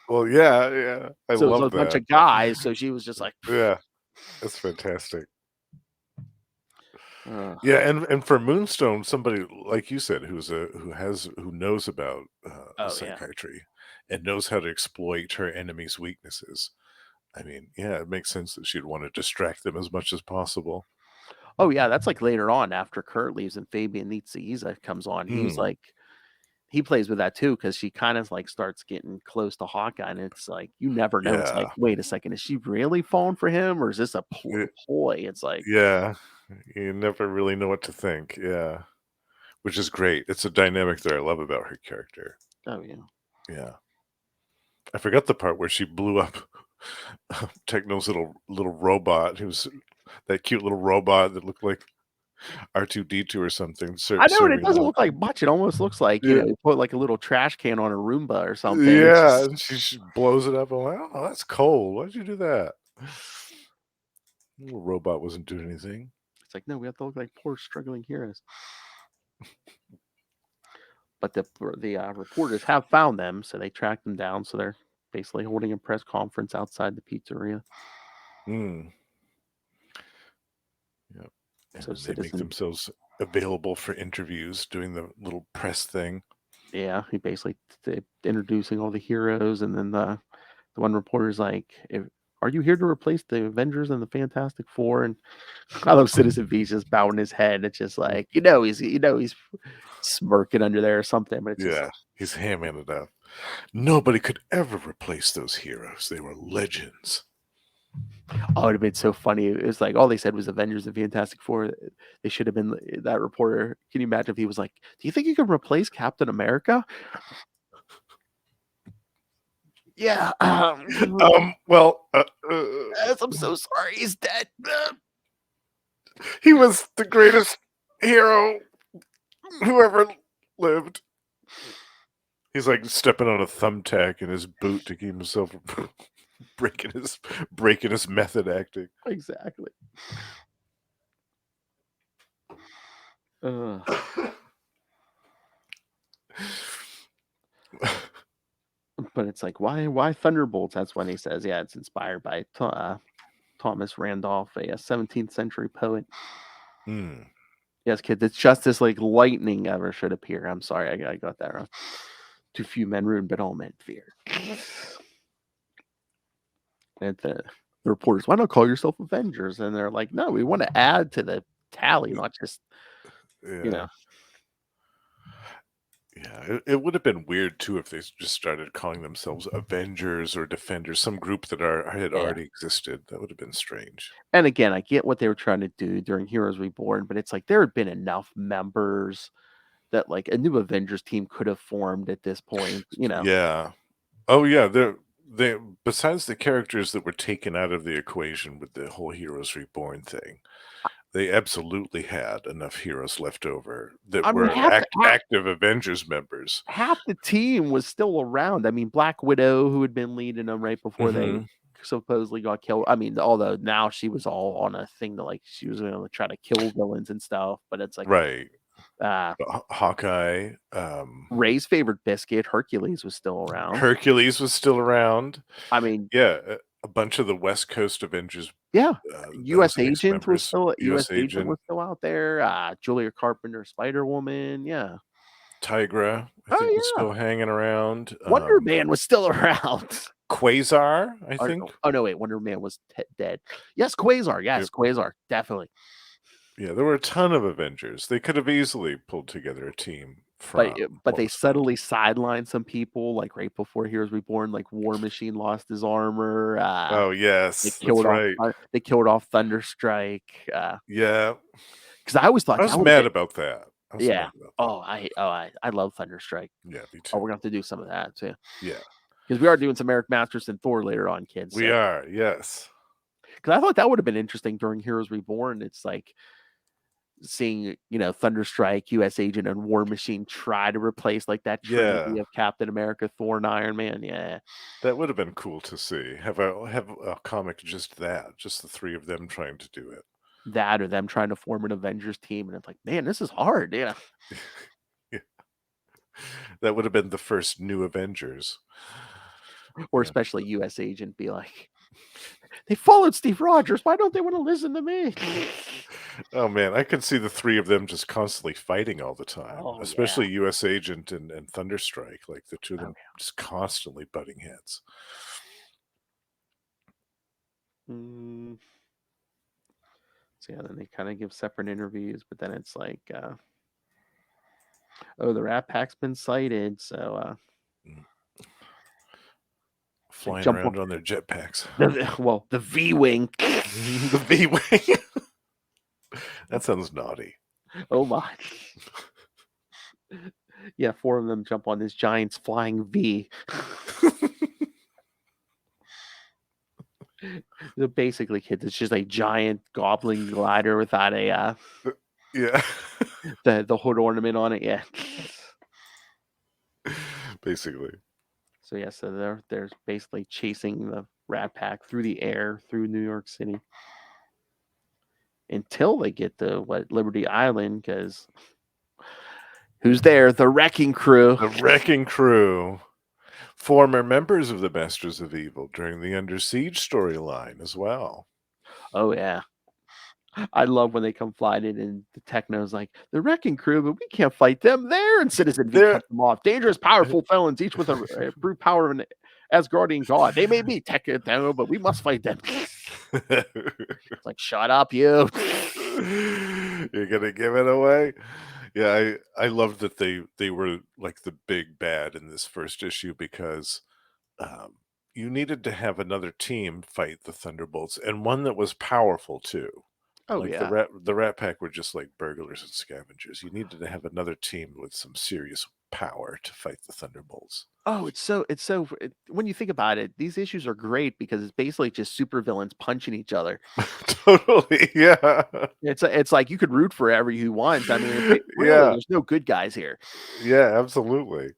C: Well, yeah. I
A: so
C: love
A: it was a bunch of guys. So she was just like,
C: yeah, that's fantastic. Yeah, and for Moonstone, somebody like you said, who knows about psychiatry and knows how to exploit her enemy's weaknesses. I mean, yeah, it makes sense that she'd want to distract them as much as possible.
A: Oh yeah, that's like later on after Kurt leaves and Fabian Nicieza comes on. He's like, he plays with that too, because she kind of like starts getting close to Hawkeye, and it's like you never know. It's like, wait a second, is she really falling for him, or is this a ploy? It's like,
C: yeah, you never really know what to think. Yeah, which is great. It's a dynamic that I love about her character.
A: Oh yeah,
C: yeah. I forgot the part where she blew up Techno's little robot. It was that cute little robot that looked like R2-D2 or something.
A: I know, and it doesn't look like much. It almost looks like you put like a little trash can on a Roomba or something.
C: Yeah, and she blows it up. I'm like, oh, that's cold. Why'd you do that? The little robot wasn't doing anything.
A: It's like, no, we have to look like poor struggling heroes. But the reporters have found them, so they track them down. So they're basically holding a press conference outside the pizzeria.
C: Yep. And so they make themselves available for interviews, doing the little press thing.
A: Yeah, he basically introducing all the heroes, and then the one reporter's like, "Are you here to replace the Avengers and the Fantastic Four?" And I love Citizen V's just bowing his head. It's just like he's smirking under there or something. But it's just like,
C: he's hamming it up. Nobody could ever replace those heroes. They were legends.
A: Oh, it'd have been so funny. It was like all they said was Avengers and Fantastic Four. They should have been that reporter. Can you imagine if he was like, "Do you think you could replace Captain America?" Yeah.
C: Well,
A: Yes, I'm so sorry. He's dead.
C: he was the greatest hero who ever lived. He's like stepping on a thumbtack in his boot to keep himself from breaking his method acting.
A: Exactly. But it's like, why Thunderbolts? That's when he says, yeah, it's inspired by Thomas Randolph, a 17th century poet.
C: Hmm.
A: Yes, kids, it's just as like lightning ever should appear. I'm sorry, I got that wrong. Too few men ruin, but all men fear. And the reporters, why not call yourself Avengers? And they're like, no, we want to add to the tally, not just,
C: Yeah.
A: you know.
C: Yeah, it would have been weird too if they just started calling themselves Avengers or Defenders, some group that had already existed. That would have been strange.
A: And again, I get what they were trying to do during Heroes Reborn, but it's like there had been enough members that like a new Avengers team could have formed at this point, you know.
C: Yeah. Oh yeah, they besides the characters that were taken out of the equation with the whole Heroes Reborn thing, they absolutely had enough heroes left over that
A: I mean,
C: were active Avengers members.
A: half the team was still around. I mean, Black Widow, who had been leading them right before they supposedly got killed. I mean, although now she was all on a thing to like she was going to try to kill villains and stuff, but it's like
C: Right. Hawkeye,
A: Ray's favorite biscuit, Hercules, was still around.
C: Hercules was still around.
A: I mean,
C: yeah, a bunch of the West Coast Avengers.
A: Yeah, U.S. Agent was
C: members.
A: still U.S. Agent was still out there. Julia Carpenter, Spider Woman, yeah.
C: Tigra, I think, was still hanging around.
A: Wonder Man was still around.
C: Quasar, I think.
A: Oh no, wait, Wonder Man was dead. Yes, Quasar. Yes, Quasar, definitely.
C: Yeah, there were a ton of Avengers. They could have easily pulled together a team.
A: But they subtly sidelined some people, like right before Heroes Reborn, like War Machine lost his armor.
C: Oh yes,
A: that's right. They killed off Thunderstrike.
C: Yeah,
A: because I always thought
C: I was mad about that.
A: Yeah. I love Thunderstrike.
C: Yeah, me too.
A: Oh, we're gonna have to do some of that too.
C: Yeah,
A: because we are doing some Eric Masterson Thor later on, kids.
C: We are, yes.
A: Because I thought that would have been interesting during Heroes Reborn. It's like seeing, Thunderstrike, U.S. Agent, and War Machine try to replace like that trinity of Captain America, Thor, and Iron Man. Yeah,
C: that would have been cool to see. Have a comic just the three of them trying to do it.
A: That or them trying to form an Avengers team, and it's like, man, this is hard. Yeah.
C: Yeah. That would have been the first new Avengers.
A: Or especially U.S. Agent be like, they followed Steve Rogers. Why don't they want to listen to me?
C: Oh man, I could see the three of them just constantly fighting all the time, especially U.S. Agent and Thunderstrike, like the two of them just constantly butting heads.
A: So yeah, then they kind of give separate interviews, but then it's like, the Rat Pack's been sighted, so
C: flying around on their jetpacks.
A: The V-Wing.
C: The V-Wing. That sounds naughty.
A: Oh my. Yeah, 4 of them jump on this giant's flying V. So basically, kids, it's just a giant goblin glider without a the hood ornament on it. Yeah.
C: Basically.
A: So yeah, so they're basically chasing the Rat Pack through the air through New York City until they get to Liberty Island, because who's there? The Wrecking Crew.
C: The Wrecking Crew. Former members of the Masters of Evil during the Under Siege storyline as well.
A: Oh yeah. I love when they come flying in and the Techno's like, the Wrecking Crew, but we can't fight them there. And Citizen V cuts them off. Dangerous, powerful felons, each with a brute power of an Asgardian god. They may be Techno, but we must fight them. It's like, shut up, you.
C: You're gonna give it away? Yeah, I love that they were like the big bad in this first issue, because you needed to have another team fight the Thunderbolts, and one that was powerful too.
A: Oh
C: Like
A: yeah.
C: the Rat Pack were just like burglars and scavengers. You needed to have another team with some serious power to fight the Thunderbolts.
A: Oh, when you think about it, these issues are great because it's basically just supervillains punching each other.
C: Totally, yeah.
A: It's like you could root for whoever you want. I mean, really,
C: Yeah.
A: there's no good guys here.
C: Yeah, absolutely.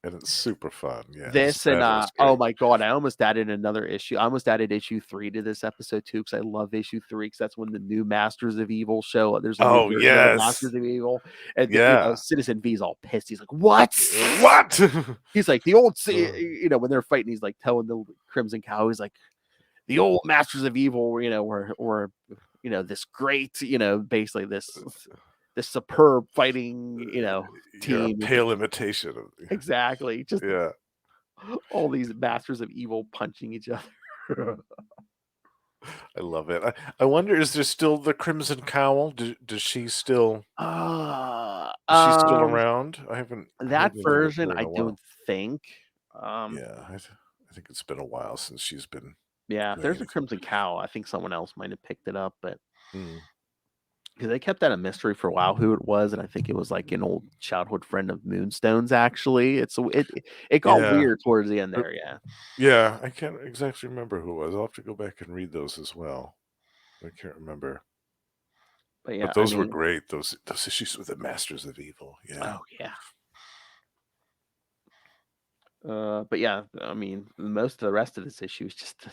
C: And it's super fun. Yeah.
A: This and
C: battle is
A: oh
C: great.
A: my god, I almost added another issue. I almost added issue 3 to this episode too because I love issue 3 because that's when the new Masters of Evil show. There's a new
C: Oh,
A: version of the
C: yes.
A: Masters of Evil, and
C: Yeah.
A: Citizen V's all pissed. He's like, "What?
C: What?
A: He's like the old, when they're fighting, he's like telling the Crimson Cow, he's like, the old Masters of Evil, were this great, basically this superb fighting,
C: You're a
A: team.
C: pale imitation of
A: Exactly. Just
C: yeah.
A: all these Masters of Evil punching each other.
C: I love it. I wonder, is there still the Crimson Cowl? Does she still
A: Uh,
C: is she still
A: um,
C: around? I haven't heard
A: that
C: anything about
A: version,
C: her in
A: I
C: a while.
A: don't think.
C: Yeah, I think it's been a while since she's been
A: Yeah, if
C: doing
A: there's a
C: anything.
A: Crimson Cow, I think someone else might have picked it up, but
C: Mm.
A: because they kept that a mystery for a while who it was, and I think it was like an old childhood friend of Moonstone's. Actually, it got
C: Yeah.
A: weird towards the end there. Yeah,
C: Yeah, I can't exactly remember who it was. I'll have to go back and read those as well. I can't remember.
A: but yeah,
C: But those were great. Those issues with the Masters of Evil. Yeah.
A: Oh yeah. But yeah, I mean, most of the rest of this issue is just,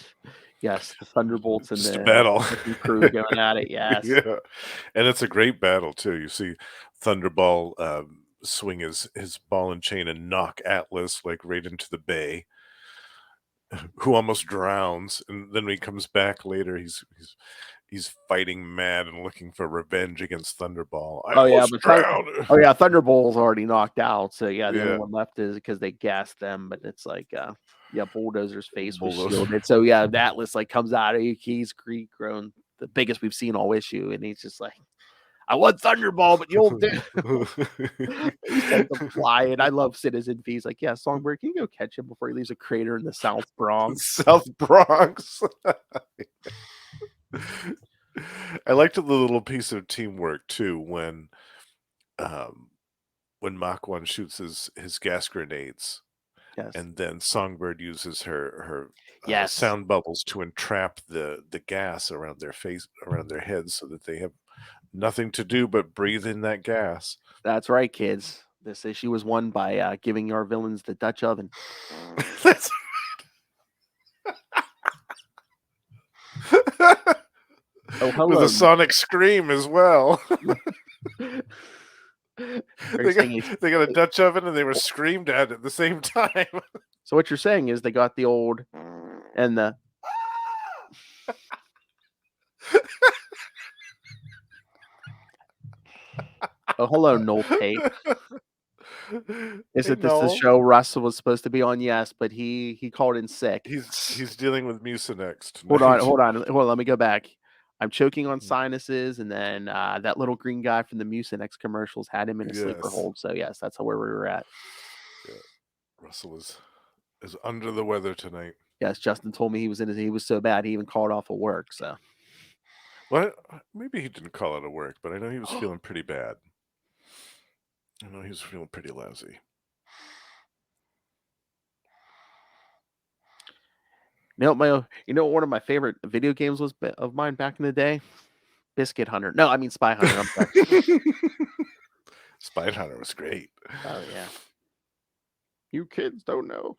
A: yes, the Thunderbolts and
C: Just a
A: the
C: battle.
A: fucking crew going at it. Yes.
C: Yeah. And it's a great battle too. You see Thunderball swing his ball and chain and knock Atlas like right into the bay, who almost drowns. And then when he comes back later, he's fighting mad and looking for revenge against Thunderball. I almost drowned.
A: Oh yeah, Thunderbolt's already knocked out. So yeah, the
C: Yeah.
A: only one left is because they gassed them. But it's like, Bulldozer's face was
C: Bulldozer.
A: shielded. So yeah, Atlas like comes out. He's grown the biggest we've seen all issue, and he's just like, I want Thunderball, but you'll do. He sends him flying. I love Citizen V. He's like, yeah, Songbird, can you go catch him before he leaves a crater in the South Bronx?
C: South Bronx. I liked the little piece of teamwork too when Mach 1 shoots his gas grenades.
A: Yes.
C: And then Songbird uses her
A: Yes.
C: sound bubbles to entrap the gas around their face, around their heads, so that they have nothing to do but breathe in that gas.
A: That's right, kids. This issue was won by giving our villains the Dutch oven.
C: That's
A: Oh, hello.
C: with a sonic scream as well. They got a Dutch oven and they were screamed at the same time.
A: So what you're saying is they got the old and the oh, hello, Noel Tate. Is it this the show Russell was supposed to be on? Yes, but he called in sick.
C: He's dealing with Mucinex tonight.
A: Hold on. Let me go back. I'm choking on sinuses, and then that little green guy from the Mucinex commercials had him in a sleeper hold. So yes, that's where we were at.
C: Yeah. Russell is under the weather tonight.
A: Yes, Justin told me he was so bad he even called off of work. So,
C: well, maybe he didn't call out of work, but I know he was feeling pretty bad. I know he was feeling pretty lousy.
A: One of my favorite video games was of mine back in the day, Biscuit Hunter. No, I mean Spy Hunter. I'm sorry.
C: Spy Hunter was great.
A: Oh yeah. You kids don't know.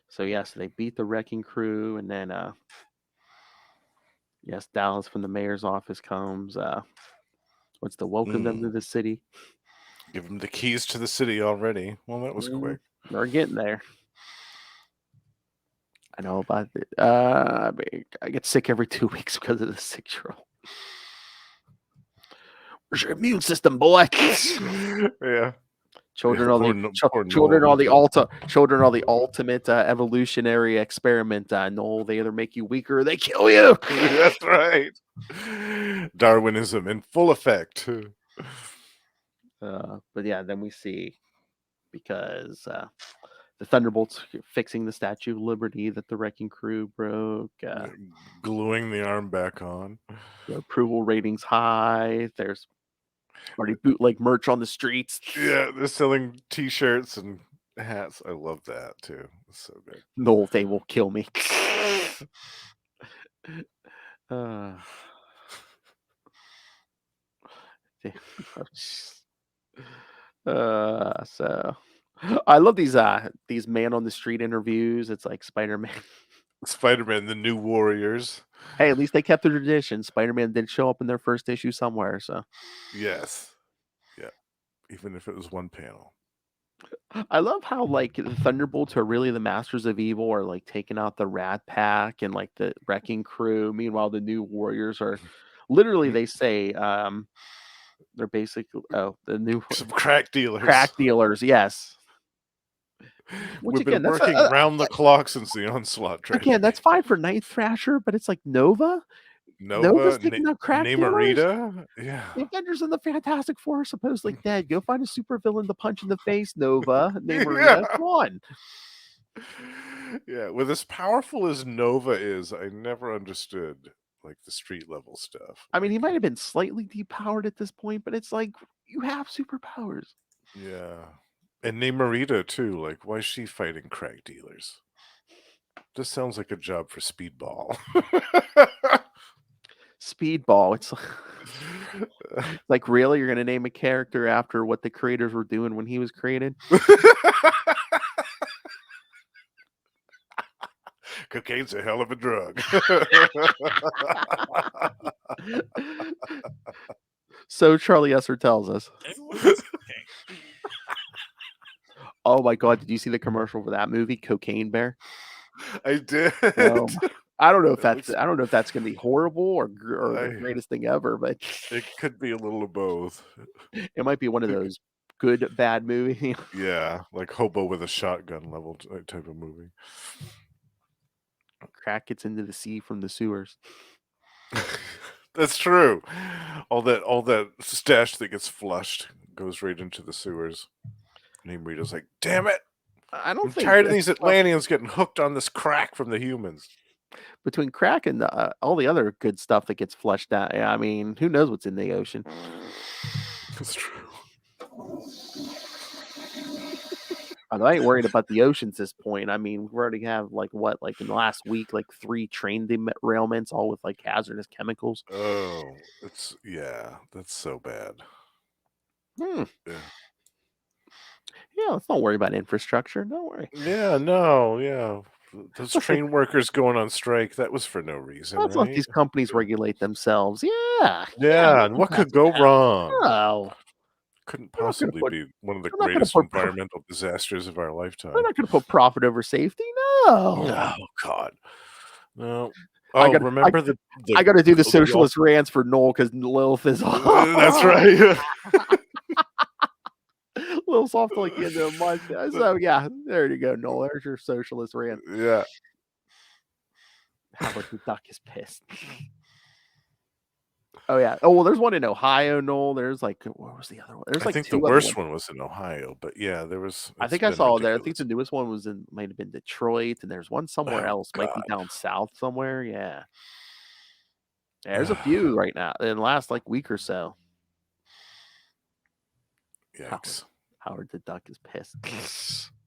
A: So yes, they beat the wrecking crew, and then yes, Dallas from the mayor's office comes. What's the welcome them to the city?
C: Give them the keys to the city already. Well, that was quick.
A: We're getting there. I know about it. I get sick every 2 weeks because of the 6-year-old. Where's your immune system, boy?
C: Yeah.
A: Children are the ultimate evolutionary experiment. Noel, they either make you weaker or they kill you.
C: That's right. Darwinism in full effect.
A: But yeah, then we see because the Thunderbolts fixing the Statue of Liberty that the Wrecking Crew broke.
C: Gluing the arm back on.
A: The approval ratings high. There's already bootleg merch on the streets.
C: Yeah, they're selling T-shirts and hats. I love that too. It's so good.
A: No, they will kill me. uh, so I love these man on the street interviews. It's like Spider-Man.
C: Spider-Man, the New Warriors.
A: Hey, at least they kept the tradition. Spider-Man did show up in their first issue somewhere. So
C: Yes. Yeah. Even if it was one panel.
A: I love how like the Thunderbolts are really the masters of evil, or like taking out the Rat Pack and like the Wrecking Crew. Meanwhile, the New Warriors are literally, they say, they're basically the new
C: Some crack dealers.
A: Crack dealers, yes. Which
C: We've
A: again,
C: been
A: that's
C: working round the clock since the Onslaught trade.
A: again, that's fine for Night Thrasher, but it's like Nova. Nova's taking out crack dealers.
C: Namorita. Yeah.
A: The Avengers and the Fantastic Four are supposedly dead. Go find a supervillain to punch in the face, Nova. Namorita, come on.
C: Yeah, with as powerful as Nova is, I never understood like the street level stuff.
A: I mean, he might have been slightly depowered at this point, but it's like you have superpowers.
C: Yeah. And Namorita too. Like, why is she fighting crack dealers? This sounds like a job for Speedball.
A: Speedball. It's like, really? You're going to name a character after what the creators were doing when he was created?
C: Cocaine's a hell of a drug.
A: So Charlie Esser tells us.
G: Everyone loves cocaine.
A: Oh my God! Did you see the commercial for that movie, Cocaine Bear?
C: I did.
A: I don't know if that's going to be horrible or the greatest thing ever, but
C: it could be a little of both.
A: It might be one of those good bad movies.
C: Yeah, like Hobo with a Shotgun level type of movie.
A: Crack gets into the sea from the sewers.
C: That's true. All that stash that gets flushed goes right into the sewers. Namorita's like, damn it! I'm tired of these Atlanteans getting hooked on this crack from the humans.
A: Between crack and all the other good stuff that gets flushed out, I mean, who knows what's in the ocean?
C: That's true.
A: I ain't worried about the oceans at this point. I mean, we already have like in the last week, like 3 train derailments, all with like hazardous chemicals.
C: Oh, that's so bad.
A: Yeah, let's not worry about infrastructure. Don't worry.
C: Yeah, no, yeah. Those train workers going on strike, that was for no reason.
A: Let's let these companies regulate themselves. Yeah.
C: And what could go wrong?
A: Oh.
C: Couldn't possibly be one of the greatest environmental disasters of our lifetime.
A: They're not going to put profit over safety. No.
C: Oh, God. No.
A: Oh, I got to do the socialist rants for Noel because Lilith is off.
C: That's right.
A: Little soft till like the end of the month. So yeah, there you go, Noel. There's your socialist rant.
C: Yeah.
A: Howard the Duck is pissed. Oh yeah. Oh well, there's one in Ohio, Noel. There's like, what was the other one? There's like
C: I think the worst one was in Ohio, but yeah, there was.
A: I think I saw there. I think the newest one might have been Detroit, and there's one somewhere else.
C: God.
A: Might be down south somewhere. Yeah. There's a few right now in the last like week or so.
C: Yikes.
A: Howard the Duck is pissed.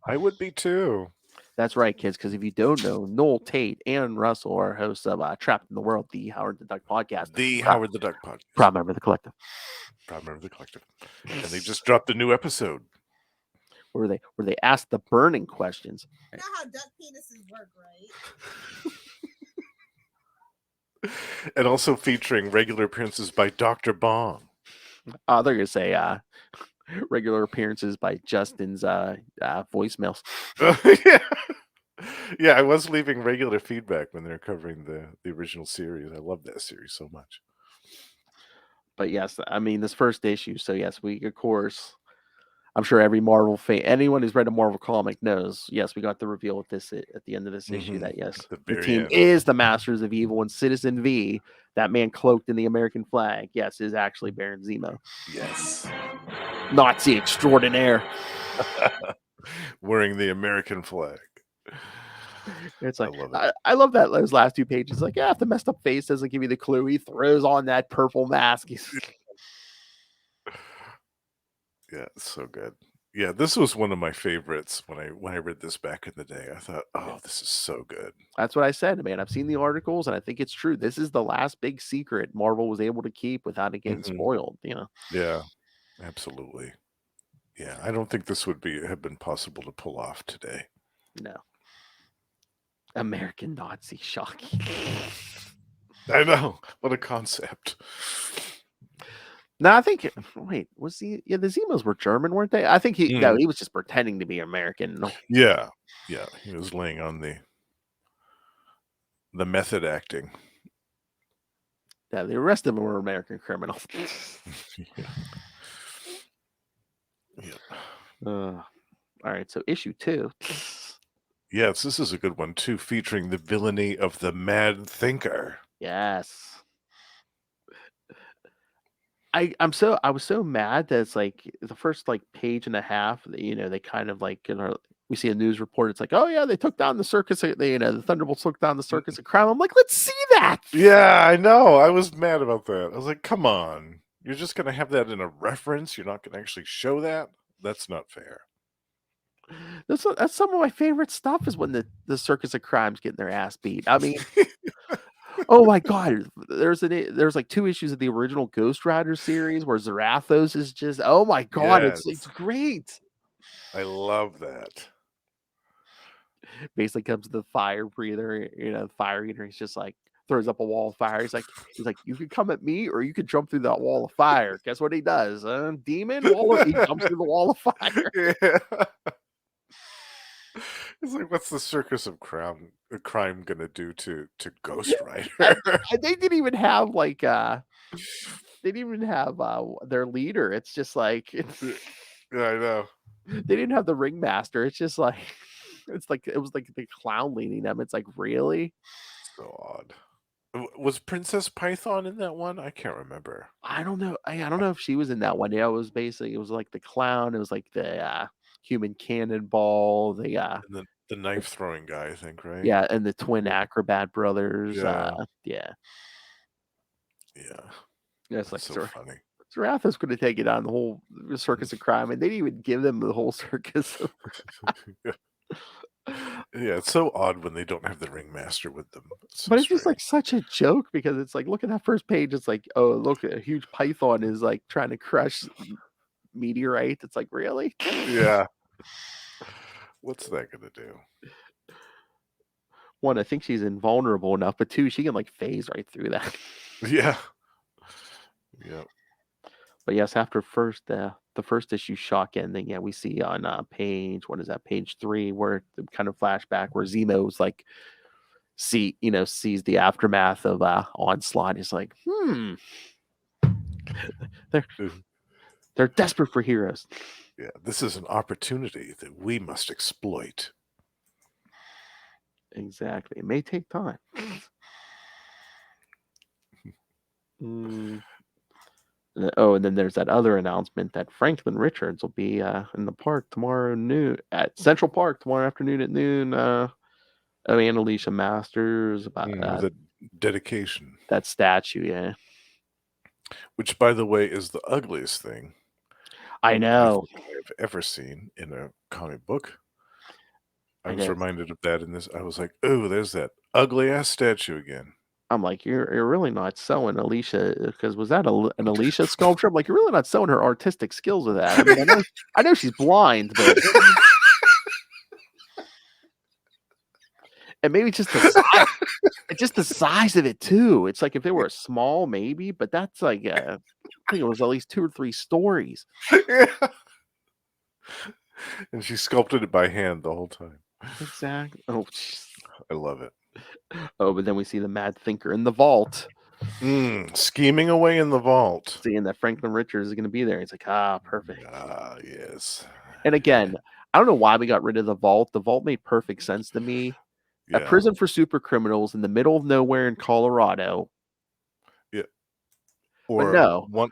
C: I would be too.
A: That's right, kids, because if you don't know, Noel Tate and Russell are hosts of Trapped in the World, the Howard the Duck podcast.
C: Howard the Duck podcast.
A: Proud member of the collective.
C: And they just dropped a new episode.
A: Where they asked the burning questions.
F: You know how duck penises work, right?
C: And also featuring regular appearances by Dr. Bong.
A: They're going to say regular appearances by Justin's voicemails.
C: Yeah, I was leaving regular feedback when they're covering the original series. I love that series so much.
A: But yes, I mean, this first issue. So yes, we, of course, I'm sure every Marvel fan, anyone who's read a Marvel comic knows, yes, we got the reveal at the end of this issue that yes, the team is the Masters of Evil, and Citizen V, that man cloaked in the American flag, yes, is actually Baron Zemo.
C: Yes.
A: Nazi extraordinaire.
C: Wearing the American flag.
A: It's
C: I
A: like
C: love it.
A: I love that those last two pages. Like, yeah, if the messed up face doesn't give you the clue, he throws on that purple mask.
C: Yeah, it's so good. Yeah, this was one of my favorites when I read this back in the day. I thought, oh, this is so good.
A: That's what I said, man. I've seen the articles, and I think it's true. This is the last big secret Marvel was able to keep without it getting
C: Mhm.
A: spoiled. You know,
C: Yeah, absolutely. Yeah, I don't think this would have been possible to pull off today.
A: no. American Nazi shocking.
C: I know. What a concept.
A: No, I think. Wait, was he? Yeah, the Zemos were German, weren't they? I think no, he was just pretending to be American. No.
C: Yeah. Yeah. He was laying on the method acting.
A: Yeah, the rest of them were American criminals.
C: Yeah. Yeah.
A: All right, so issue 2.
C: Yes, this is a good one too, featuring the villainy of the Mad Thinker.
A: Yes. I was so mad that it's like the first like page and a half, you know, they kind of like, you know, we see a news report. It's like, oh yeah, they took down the circus. The Thunderbolts took down the circus of crime. I'm like, let's see that.
C: Yeah, I know. I was mad about that. I was like, come on. You're just going to have that in a reference? You're not going to actually show that? That's not fair.
A: That's some of my favorite stuff is when the circus of crime's getting their ass beat. I mean, oh my god, there's like 2 issues of the original Ghost Rider series where Zarathos is just, oh my god, it's
C: Yes.
A: great.
C: I love that.
A: Basically comes to the fire breather, you know, fire eater. He's just like throws up a wall of fire. He's like, you could come at me or you could jump through that wall of fire. Guess what he does? Demon he jumps through the wall of fire.
C: Yeah. It's like, what's the circus of crime gonna do to Ghost Rider?
A: And they didn't even have like they didn't even have their leader. It's just like
C: Yeah, I know.
A: they didn't have the ringmaster. It's just like it was like the clown leading them. It's like, really?
C: So odd. Was Princess Python in that one? I can't remember.
A: I don't know. I don't know if she was in that one. Yeah, it was like the clown. It was like the human cannonball.
C: And the knife throwing guy, I think, right?
A: Yeah, and the twin acrobat brothers.
C: Yeah.
A: Yeah.
C: Yeah.
A: Yeah, it's like
C: That's so funny.
A: Zarathos could have taken on the whole circus of crime, and they didn't even give them the whole circus.
C: Yeah, it's so odd when they don't have the ringmaster with them.
A: But it's just like such a joke because it's like, look at that first page. It's like, oh, look, a huge python is like trying to crush meteorite. It's like, really?
C: Yeah. What's that gonna do?
A: 1, I think she's invulnerable enough, but 2, she can like phase right through that.
C: Yeah. Yeah.
A: But yes, after the first issue shock ending, yeah, we see on page, what is that, page 3, where the kind of flashback where Zemo's like sees the aftermath of Onslaught. He's like, they're desperate for heroes.
C: Yeah, this is an opportunity that we must exploit.
A: Exactly. It may take time. Oh, and then there's that other announcement that Franklin Richards will be in the park tomorrow noon at Central Park tomorrow afternoon at noon. And Alicia Masters about
C: the dedication.
A: That statue, yeah.
C: Which, by the way, is the ugliest thing
A: I know
C: I've ever seen in a comic book. I was reminded of that in this. I was like, oh, there's that ugly ass statue again.
A: I'm like, you're really not selling Alicia, because was that an Alicia sculpture? I'm like, you're really not selling her artistic skills with that. I mean, I know she's blind, but and maybe just the size of it too. It's like if they were a small, maybe, but that's like I think it was at least 2 or 3 stories.
C: Yeah. And she sculpted it by hand the whole time.
A: Exactly. Oh,
C: I love it.
A: Oh, but then we see the Mad Thinker in the vault.
C: Scheming away in the vault.
A: Seeing that Franklin Richards is going to be there. He's like, perfect.
C: Yes.
A: And again, I don't know why we got rid of the vault. The vault made perfect sense to me.
C: Yeah.
A: A prison for super criminals in the middle of nowhere in Colorado.
C: Yeah. Or
A: but no.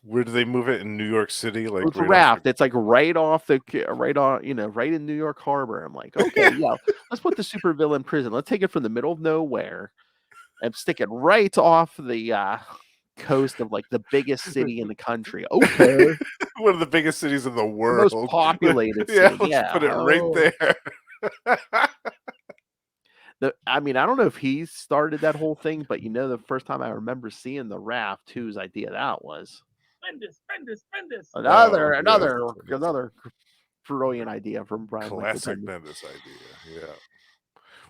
C: Where do they move it in New York City? Like
A: It's a
C: right off
A: raft. It's like right off the right on, right in New York Harbor. I'm like, okay, yeah, let's put the supervillain prison. Let's take it from the middle of nowhere and stick it right off the coast of like the biggest city in the country. Okay,
C: one of the biggest cities in the
A: the
C: world.
A: most populated
C: Yeah,
A: city.
C: let's
A: Yeah.
C: put it right
A: Oh.
C: there.
A: I mean, I don't know if he started that whole thing, but the first time I remember seeing the raft, whose idea that was.
G: Bendis.
A: Another,
C: Oh,
A: another,
C: yes.
A: another brilliant idea from Brian Michael
C: Classic
A: Bendis.
C: Bendis idea. Yeah.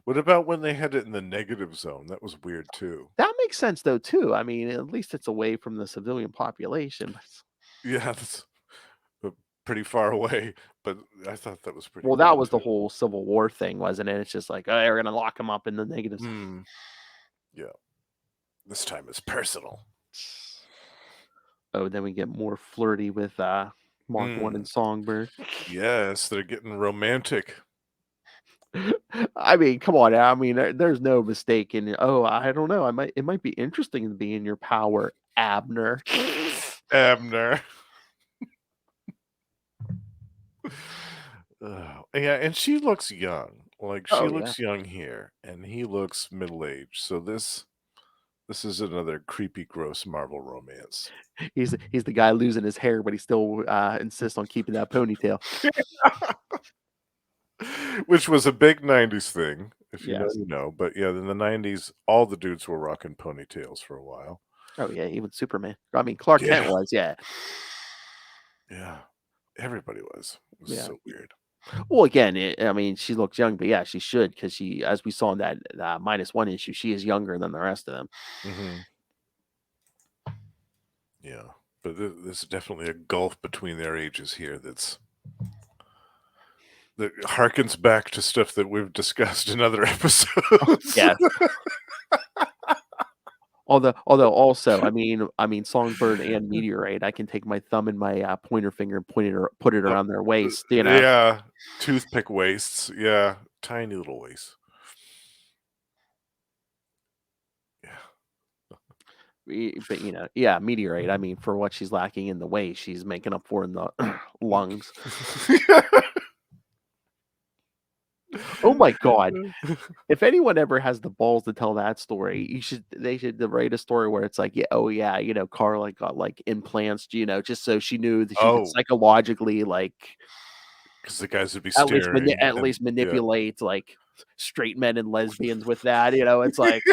C: What about when they had it in the negative zone? That was weird too.
A: That makes sense though too. I mean, at least it's away from the civilian population.
C: Yeah, that's pretty far away, but I thought that was pretty
A: Well,
C: cool.
A: that was the whole Civil War thing, wasn't it? It's just like, oh, we're gonna lock him up in the negatives.
C: Yeah. This time it's personal.
A: Oh, then we get more flirty with Mark One and Songbird.
C: Yes, they're getting romantic.
A: I mean, come on. I mean, there's no mistake in. Oh, I don't know. It might be interesting to be in your power, Abner.
C: Abner. Yeah, and she looks young. Like she looks young here, and he looks middle-aged. So this is another creepy, gross Marvel romance.
A: He's the guy losing his hair, but he still insists on keeping that ponytail.
C: Which was a big 90s thing. If you know,
A: Yes.
C: you know. But yeah, in the 90s, all the dudes were rocking ponytails for a while.
A: Oh yeah, even Superman. I mean, Clark Kent was. Yeah.
C: Yeah. Everybody was. It was so weird.
A: Well, again, I mean, she looks young, but yeah, she should, because she, as we saw in that -1 issue, she is younger than the rest of them.
C: Yeah, but there's definitely a gulf between their ages here that harkens back to stuff that we've discussed in other episodes.
A: Yes. Although also, I mean, Songbird and Meteorite, I can take my thumb and my pointer finger and put it around their waist.
C: Yeah, toothpick waists. Yeah, tiny little waists.
A: But yeah, Meteorite. I mean, for what she's lacking in the waist, she's making up for in the lungs. Oh my God! If anyone ever has the balls to tell that story, they should write a story where it's like, yeah, Carla got like implants, just so she knew that she could psychologically
C: because the guys would be
A: at
C: staring,
A: least manipulate like straight men and lesbians with that. It's like,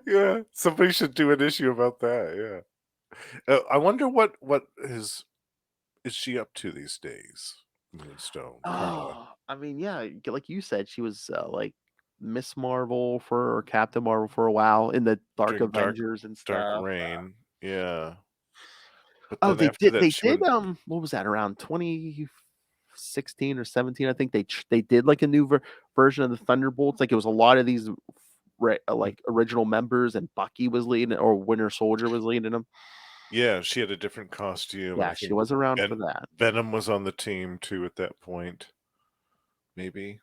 C: yeah, somebody should do an issue about that. Yeah, I wonder what is she up to these days? Moonstone, Carla.
A: I mean, yeah, like you said, she was like Miss Marvel or Captain Marvel for a while in the Dark Avengers and stuff.
C: Dark Reign, yeah. But
A: Oh,
C: then after that,
A: they did. What was that? Around 2016 or 17, I think they did like a new version of the Thunderbolts. Like it was a lot of these like original members, and Bucky was leading, or Winter Soldier was leading them.
C: Yeah, she had a different costume.
A: Yeah, she was around for that.
C: Venom was on the team too at that point. Maybe.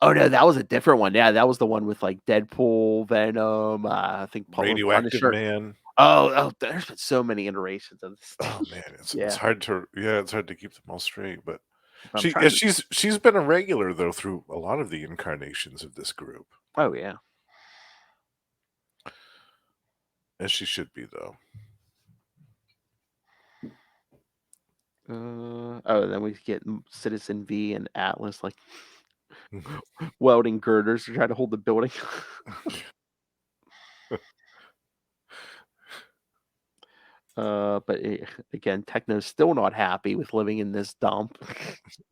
A: Oh no, that was a different one. Yeah, that was the one with like Deadpool, Venom. I think
C: Radioactive Man.
A: Oh, there's been so many iterations of this.
C: Oh man, it's hard to keep them all straight. But she's been a regular though through a lot of the incarnations of this group.
A: Oh yeah,
C: as she should be though.
A: Then we get Citizen V and Atlas like welding girders to try to hold the building. But again, Techno's still not happy with living in this dump.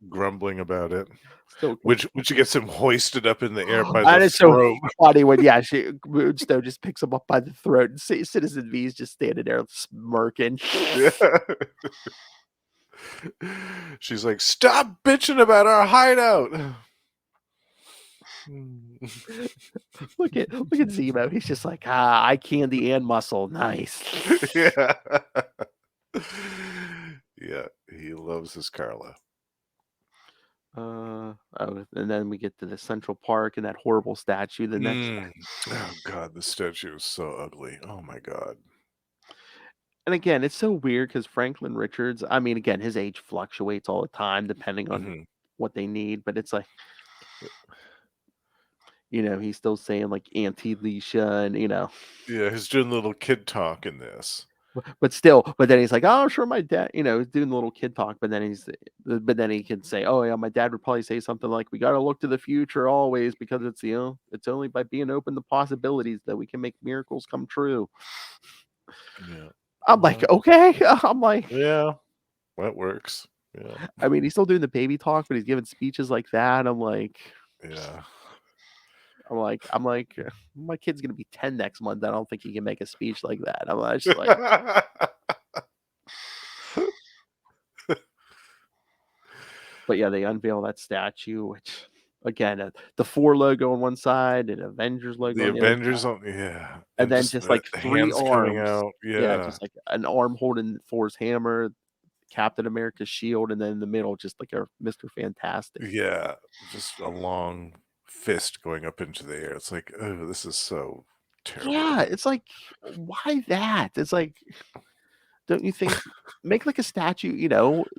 C: Grumbling about it.
A: Still,
C: which gets him hoisted up in the air by
A: the
C: throat.
A: So funny when Moonstone just picks him up by the throat, and Citizen V is just standing there smirking.
C: Yeah. She's like, "Stop bitching about our hideout."
A: Look at Zemo. He's just like, eye candy and muscle. Nice.
C: Yeah. Yeah, he loves his Carla.
A: Oh, and then we get to the Central Park and that horrible statue. The next,
C: Oh God, the statue is so ugly. Oh my God.
A: and again, it's so weird because Franklin Richards. I mean, again, his age fluctuates all the time depending on
C: Mhm.
A: what they need, but it's like, he's still saying like Auntie Leisha, and
C: Yeah, he's doing little kid talk in this.
A: but then he's like, oh, sure, my dad, he's doing the little kid talk, but then he can say, oh yeah, my dad would probably say something like, we got to look to the future always because it's only by being open to possibilities that we can make miracles come true.
C: Yeah.
A: I'm like, okay. I'm like,
C: Yeah, that works. Yeah.
A: I mean, he's still doing the baby talk, but he's giving speeches like that.
C: Yeah.
A: I'm like, my kid's gonna be 10 next month. I don't think he can make a speech like that. I'm just like, but yeah, they unveil that statue, which again, the 4 logo on one side and Avengers logo
C: The
A: on the other
C: Avengers
A: side,
C: yeah.
A: and
C: And
A: then
C: just
A: just like
C: the
A: 3
C: hands coming
A: arms.
C: out.
A: Yeah,
C: Yeah.
A: just like an arm holding Thor's hammer, Captain America's shield, and then in the middle, just like a Mr. Fantastic.
C: Yeah. Just a long fist going up into the air. It's like, oh, this is so terrible.
A: Yeah, it's like, why that? It's like, don't you think make like a statue?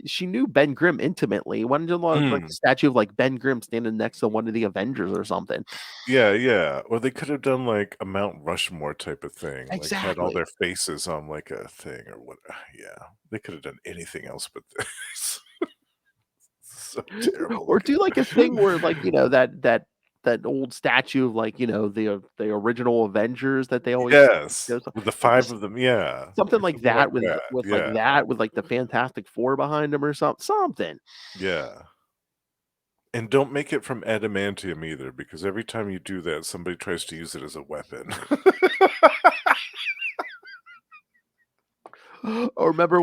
A: She knew Ben Grimm intimately. Why don't you like a statue of like Ben Grimm standing next to one of the Avengers or something?
C: Yeah, yeah. Or they could have done like a Mount Rushmore type of thing. Like had all
A: Exactly.
C: their faces on like a thing or what. Yeah. They could have done anything else but this. So terrible
A: Or
C: looking.
A: do like a thing where like that old statue of like the original Avengers that they always
C: Yes.
A: show,
C: With the
A: like
C: 5 of them, yeah.
A: something like
C: Something like
A: that with
C: that.
A: like
C: Yeah.
A: that with like the Fantastic Four behind them or something.
C: Yeah. And don't make it from adamantium either, because every time you do that, somebody tries to use it as a weapon.
A: Or remember,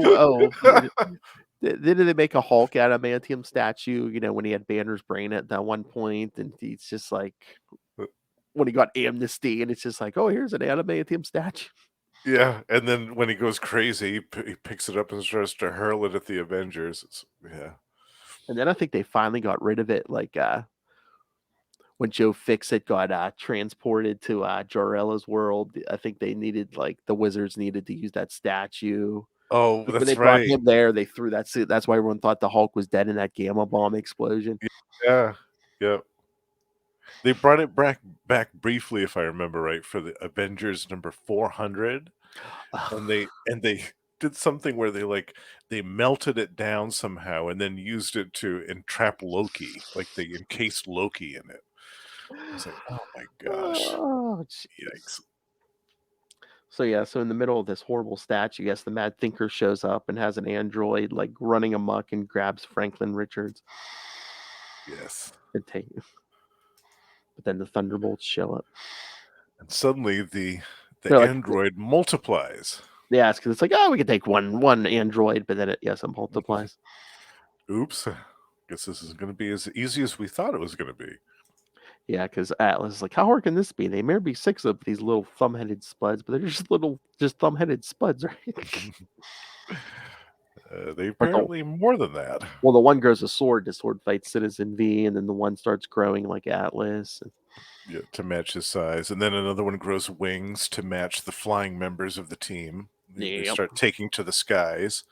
A: didn't they make a Hulk adamantium statue? When he had Banner's brain at that one point, and he's just like when he got amnesty, and it's just like, oh, here's an adamantium statue.
C: Yeah, and then when he goes crazy, he picks it up and starts to hurl it at the Avengers. Yeah.
A: And then I think they finally got rid of it, like when Joe Fixit got transported to Jarella's world. I think they needed like the Wizards needed to use that statue.
C: Oh,
A: When they
C: that's
A: brought
C: right.
A: him there, they threw that suit. That's why everyone thought the Hulk was dead in that gamma bomb explosion.
C: Yeah. Yep. They brought it back briefly, if I remember right, for the Avengers number 400. And they did something where they melted it down somehow and then used it to entrap Loki. Like they encased Loki in it. I was like, oh my gosh.
A: Oh, jeez.
C: Yikes.
A: So yeah, so in the middle of this horrible statue, yes, the Mad Thinker shows up and has an android like running amok and grabs Franklin Richards
C: Yes.
A: and but then the Thunderbolts show up.
C: And suddenly the
A: They're like,
C: android multiplies.
A: yeah, it's because it's like, oh, we can take one android, but then it multiplies.
C: Oops. Guess this isn't going to be as easy as we thought it was going to be.
A: Yeah, because Atlas is like, how hard can this be? They may be 6 of these little thumb-headed spuds, but they're just thumb-headed spuds, right?
C: They apparently more than that.
A: Well, the one grows a sword. The sword fights Citizen V, and then the one starts growing like Atlas.
C: Yeah, to match his size. And then another one grows wings to match the flying members of the team. They
A: Yep.
C: start taking to the skies.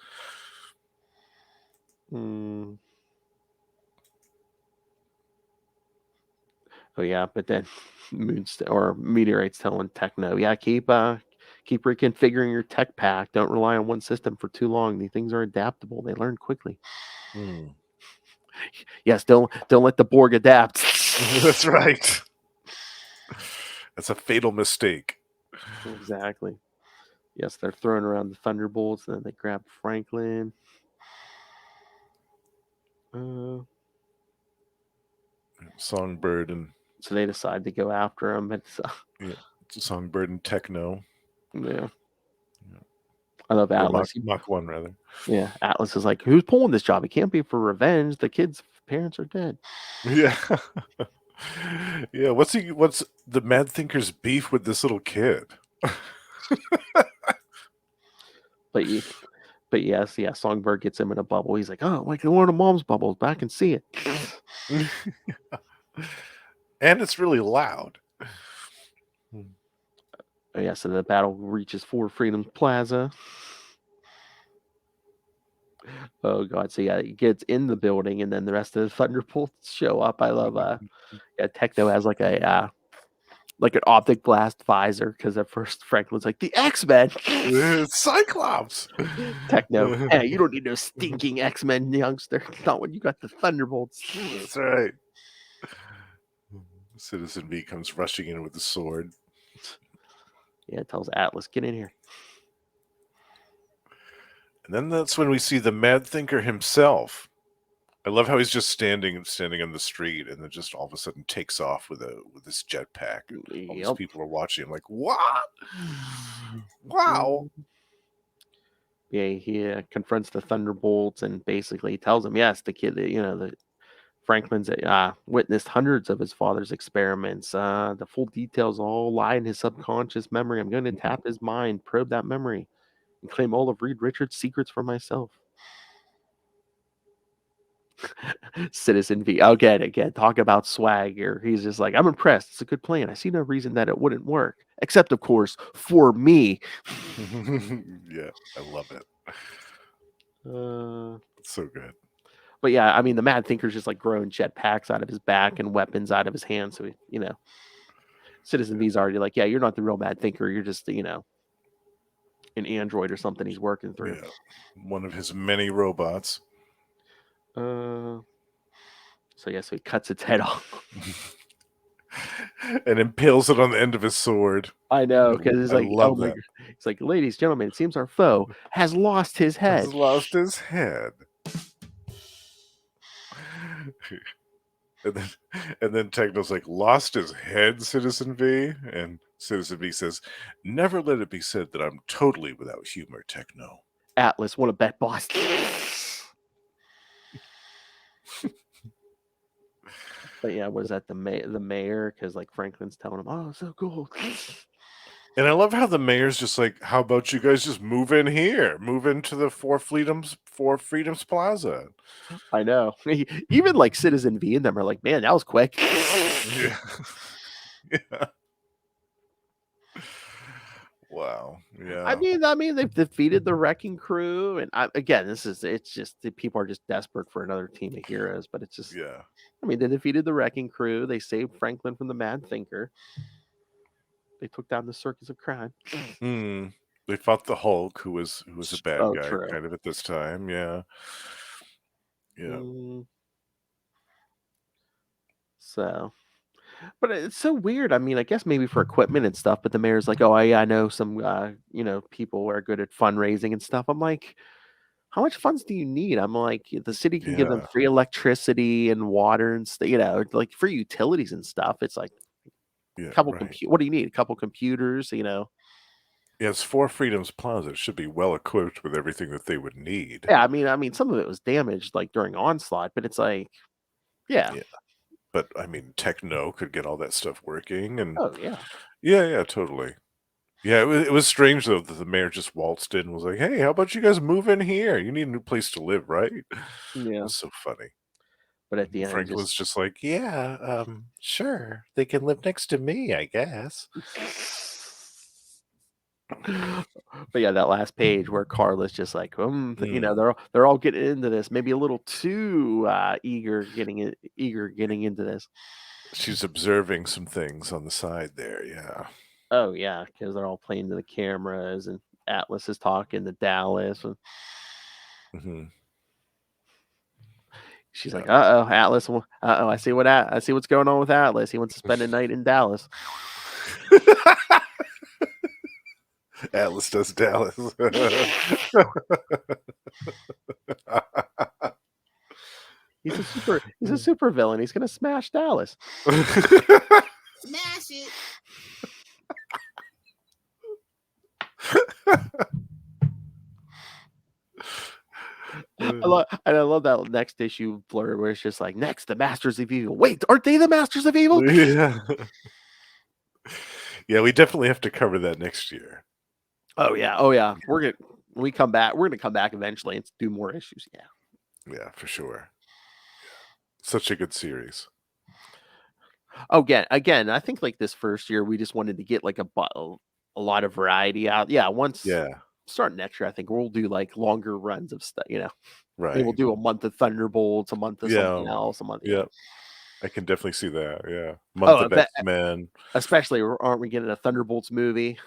A: Oh yeah, but then Meteorite's telling Techno, yeah, keep reconfiguring your tech pack. Don't rely on one system for too long. These things are adaptable. They learn quickly. Yes, don't let the Borg adapt.
C: That's right. That's a fatal mistake.
A: Exactly. Yes, they're throwing around the Thunderbolts, and then they grab Franklin.
C: Songbird and
A: so they decide to go after him. It's
C: Songbird and Techno.
A: Yeah. I love
C: Or
A: Atlas.
C: Mach 1, rather.
A: Yeah, Atlas is like, who's pulling this job? It can't be for revenge. The kid's parents are dead.
C: Yeah. Yeah, what's the Mad Thinker's beef with this little kid?
A: But yes, yeah, Songbird gets him in a bubble. He's like, oh, like one of Mom's bubbles, but I can see it.
C: And it's really loud.
A: Oh, yeah, so the battle reaches Four Freedoms Plaza. Oh god, so yeah, he gets in the building, and then the rest of the Thunderbolts show up. I love yeah, Techno has like a like an optic blast visor, because at first Franklin's like, the X-Men.
C: It's Cyclops.
A: Techno, hey, you don't need no stinking X-Men, youngster. Not when you got the Thunderbolts.
C: That's right. Citizen V comes rushing in with the sword.
A: Yeah, it tells Atlas, get in here.
C: And then that's when we see the Mad Thinker himself. I love how he's just standing on the street, and then just all of a sudden takes off with this jetpack. All these
A: Yep.
C: people are watching him like, what? Wow.
A: Yeah, he confronts the Thunderbolts and basically tells them, yes, the kid, the Franklin's witnessed hundreds of his father's experiments. The full details all lie in his subconscious memory. I'm going to tap his mind, probe that memory, and claim all of Reed Richards' secrets for myself. Citizen V, again, talk about swagger. He's just like, I'm impressed. It's a good plan. I see no reason that it wouldn't work, except, of course, for me.
C: Yeah, I love it. It's so good.
A: But yeah, I mean, the Mad Thinker's just like growing jetpacks out of his back and weapons out of his hands. So, Citizen V's already like, yeah, you're not the real Mad Thinker. You're just, an android or something he's working through.
C: Yeah, one of his many robots.
A: So he cuts its head off.
C: And impales it on the end of his sword.
A: I know, because he's like,
C: love that.
A: It's like, ladies, gentlemen, it seems our foe has lost his head.
C: Has lost his head. And then Techno's like, lost his head, Citizen V? And Citizen V says, never let it be said that I'm totally without humor, Techno.
A: Atlas, want to bet, boss? But yeah, was that the mayor? Because like Franklin's telling him, oh, so cool.
C: And I love how the mayor's just like, how about you guys just move in here? Move into the Four Freedoms Plaza.
A: I know. Even like Citizen V and them are like, man, that was quick.
C: Yeah. Yeah. Wow. Yeah.
A: I mean, they've defeated the Wrecking Crew, and it's just the people are just desperate for another team of heroes. But it's just,
C: yeah.
A: I mean, they defeated the Wrecking Crew. They saved Franklin from the Mad Thinker. They took down the Circus of Crime.
C: They fought the Hulk, who was a bad guy,
A: true.
C: kind of at this time. Yeah. Yeah.
A: So, but it's so weird. I mean, I guess maybe for equipment and stuff, but the mayor's like, oh, I know some, people are good at fundraising and stuff. I'm like, how much funds do you need? I'm like, the city can give them
C: Yeah.
A: free electricity and water and stuff, like free utilities and stuff. It's like a couple, what do you need? A couple computers,
C: Yeah, it's Four Freedoms Plaza. It should be well equipped with everything that they would need.
A: Yeah, I mean, some of it was damaged like during Onslaught, but it's like, yeah.
C: But I mean, Techno could get all that stuff working, and
A: oh yeah,
C: yeah, totally. Yeah, it was strange though that the mayor just waltzed in and was like, "Hey, how about you guys move in here? You need a new place to live, right?"
A: Yeah,
C: it was so funny.
A: But at the end,
C: Frank was just like, "Yeah, sure, they can live next to me, I guess."
A: But yeah, that last page where Carla's just like, they're all getting into this, maybe a little too eager getting into this.
C: She's observing some things on the side there. Yeah.
A: Oh yeah, because they're all playing to the cameras, and Atlas is talking to Dallas, and she's like, "Uh oh, Atlas. I see what's going on with Atlas. He wants to spend a night in Dallas."
C: Atlas does Dallas.
A: He's a super villain. He's gonna smash Dallas.
F: Smash it.
A: I love that next issue blurb where it's just like, next, the Masters of Evil. Wait, aren't they the Masters of Evil?
C: Yeah. Yeah, we definitely have to cover that next year.
A: Oh yeah. We're when we come back, we're going to come back eventually and do more issues. Yeah.
C: Yeah, for sure. Such a good series.
A: Oh, again, I think like this first year, we just wanted to get like a lot of variety out. Yeah. Once
C: Yeah,
A: starting next year, I think we'll do like longer runs of stuff. Maybe
C: right.
A: we'll do a month of Thunderbolts, a month of something
C: Yeah,
A: else, a month.
C: yeah. I can definitely see that. Yeah,
A: Oh,
C: Month
A: I
C: of
A: bet,
C: X-Men.
A: especially aren't we getting a Thunderbolts movie?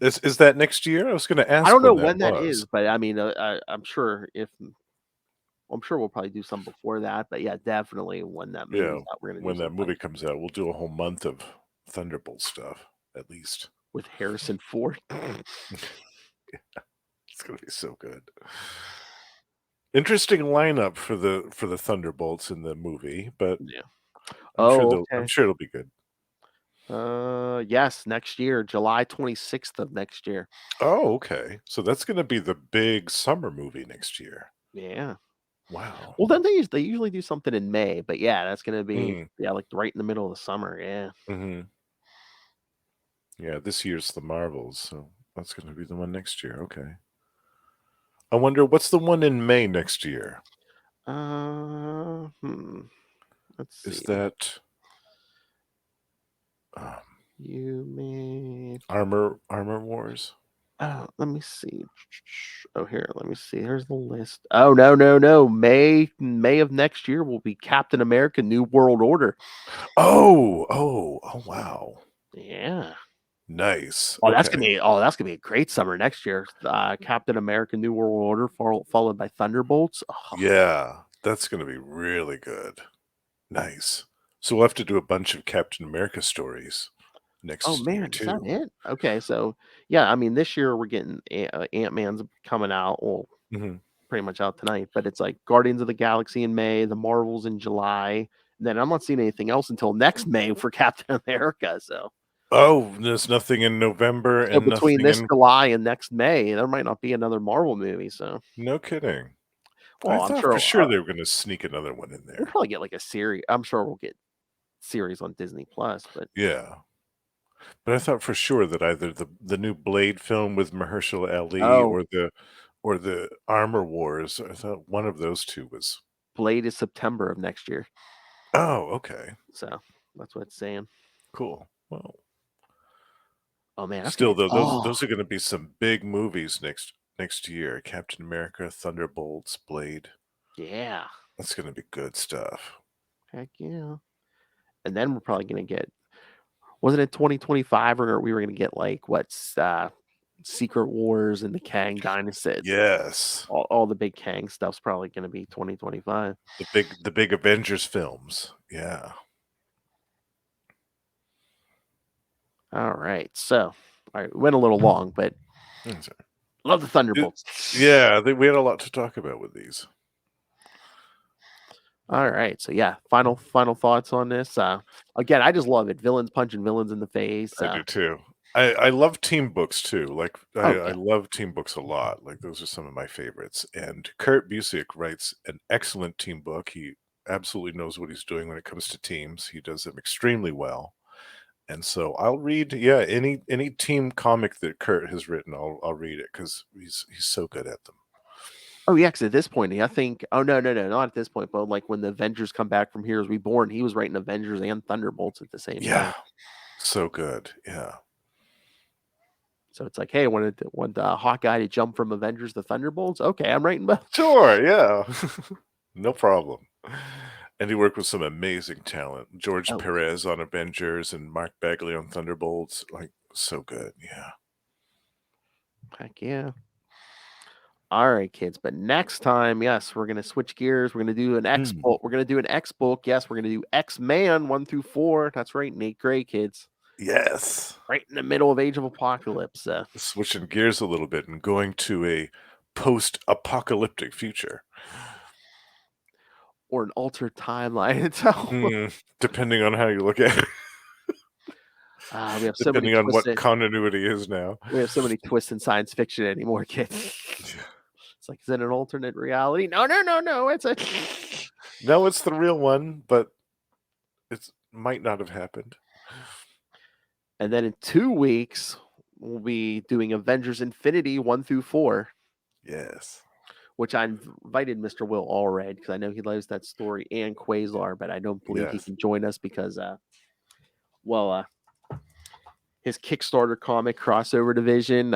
C: Is that next year? I was going to
A: I
C: ask
A: don't know
C: when that
A: when that
C: was.
A: is, but I mean, I'm sure we'll probably do some before that. But yeah, definitely when that
C: Yeah,
A: movie's out, we're gonna do
C: when that
A: something
C: movie comes out, we'll do a whole month of Thunderbolt stuff at least.
A: with Harrison Ford.
C: It's going to be so good. Interesting lineup for the Thunderbolts in the movie, but
A: Yeah.
C: I'm sure
A: Oh,
C: I'm
A: okay.
C: sure it'll be good.
A: Yes, next year, July 26th of next year.
C: Oh, okay. So that's going to be the big summer movie next year.
A: Yeah.
C: Wow.
A: Well, then they usually do something in May, but yeah, that's gonna be
C: Mm.
A: like right in the middle of the summer. Yeah.
C: Hmm. Yeah, this year's the Marvels, so that's going to be the one next year. Okay. I wonder what's the one in May next year?
A: Uh, hmm. Let's
C: Is
A: see.
C: that
A: You made.
C: Armor Wars?
A: Let me see. Oh, here. Let me see. Here's the list. Oh, no. May of next year will be Captain America: New World Order.
C: Oh, wow.
A: Yeah.
C: Nice.
A: Oh,
C: Okay.
A: that's gonna be a great summer next year. Captain America: New World Order, followed by Thunderbolts. Oh,
C: Yeah, that's going to be really good. Nice. So we'll have to do a bunch of Captain America stories
A: oh
C: next year
A: man, is that
C: too.
A: it? Okay, so yeah, I mean, this year we're getting Ant-Man's coming out. Well,
C: Hmm.
A: pretty much out tonight, but it's like Guardians of the Galaxy in May, the Marvels in July. And then I'm not seeing anything else until next May for Captain America.
C: Oh, there's nothing in November
A: So
C: and
A: between
C: nothing
A: this
C: in.
A: July and next May, there might not be another Marvel movie. So,
C: No kidding. I
A: well, I'm
C: thought for
A: sure
C: sure they were going to sneak another one in
A: we'll
C: there.
A: probably get like a series. I'm sure we'll get series on Disney Plus, but
C: Yeah. But I thought for sure that either the new Blade film with Mahershala Ali
A: oh,
C: or the Armor Wars, I thought one of those two was.
A: Blade is September of next year.
C: Oh, okay.
A: So that's what it's saying.
C: Cool. Well,
A: Oh man, that's gonna
C: still
A: be
C: though, those are going to be some big movies next year. Captain America, Thunderbolts, Blade.
A: yeah,
C: That's going to be good stuff.
A: heck yeah. And then we're probably gonna get. Wasn't it 2025 or we were gonna get like what's Secret Wars and the Kang Dynasty?
C: Yes.
A: All the big Kang stuff's probably gonna be 2025.
C: The big Avengers films. Yeah.
A: All right, so we went a little long, but
C: That's right.
A: love the Thunderbolts.
C: Yeah, we had a lot to talk about with these.
A: All right, so yeah, final thoughts on this. Again, I just love it. Villains punching villains in the face.
C: I do too. I love team books too. Like
A: Oh
C: I
A: yeah,
C: love team books a lot. Like those are some of my favorites. And Kurt Busiek writes an excellent team book. He absolutely knows what he's doing when it comes to teams. He does them extremely well. And so I'll read, any team comic that Kurt has written, I'll read it because he's so good at them.
A: oh yeah. Because at this point, I think. Oh no, not at this point. But like when the Avengers come back from Heroes Reborn, he was writing Avengers and Thunderbolts at the same time.
C: Yeah, so good. Yeah.
A: So it's like, hey, want Hawkeye to jump from Avengers to Thunderbolts? Okay, I'm writing both.
C: Sure, yeah. No problem. And he worked with some amazing talent. George
A: Oh,
C: Perez on Avengers and Mark Bagley on Thunderbolts. Like, so good. Yeah.
A: heck yeah. All right, kids. But next time, yes, we're gonna switch gears. We're gonna do an X book. We're gonna do an X book. Yes, we're gonna do X-Man 1 through 4. That's right, Nate Gray, kids.
C: Yes.
A: Right in the middle of Age of Apocalypse.
C: Switching gears a little bit and going to a post-apocalyptic future.
A: Or an altered timeline.
C: Depending on how you look at it.
A: We have so many
C: Depending on
A: twists.
C: what continuity is now.
A: We have so many twists in science fiction anymore, kids. It's like, is it an alternate reality? No. It's a.
C: No, it's the real one, but it might not have happened.
A: And then in 2 weeks, we'll be doing Avengers Infinity 1 through 4.
C: Yes.
A: which I invited Mr. Will Allred because I know he loves that story and Quasar, but I don't believe he
C: Yes.
A: can join us because, his Kickstarter comic crossover division,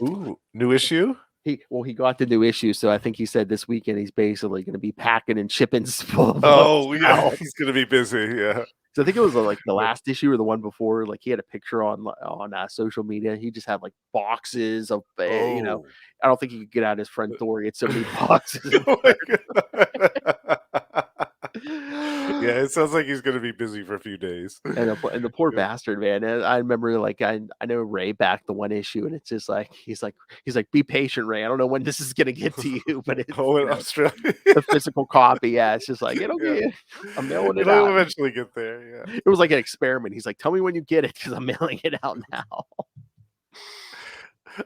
C: Ooh, new issue?
A: he got the new issue, so I think he said this weekend he's basically going to be packing and shipping full of
C: Oh,
A: books
C: yeah.
A: out.
C: He's going to be busy. Yeah.
A: So I think it was like the last issue or the one before. Like he had a picture on social media. He just had like boxes of,
C: Oh.
A: I don't think he could get out his front door. He had so many boxes.
C: Oh my God. Yeah, it sounds like he's going to be busy for a few days.
A: And the poor
C: Yeah.
A: bastard, man. And I remember, like, I know Ray backed the one issue, and it's just like he's like, be patient, Ray. I don't know when this is gonna get to you, but it's
C: Oh, in Australia.
A: the physical copy. Yeah, it's just like it'll
C: Yeah.
A: get. I'm mailing it
C: It'll
A: out.
C: eventually get there. Yeah.
A: It was like an experiment. He's like, tell me when you get it because I'm mailing it out now.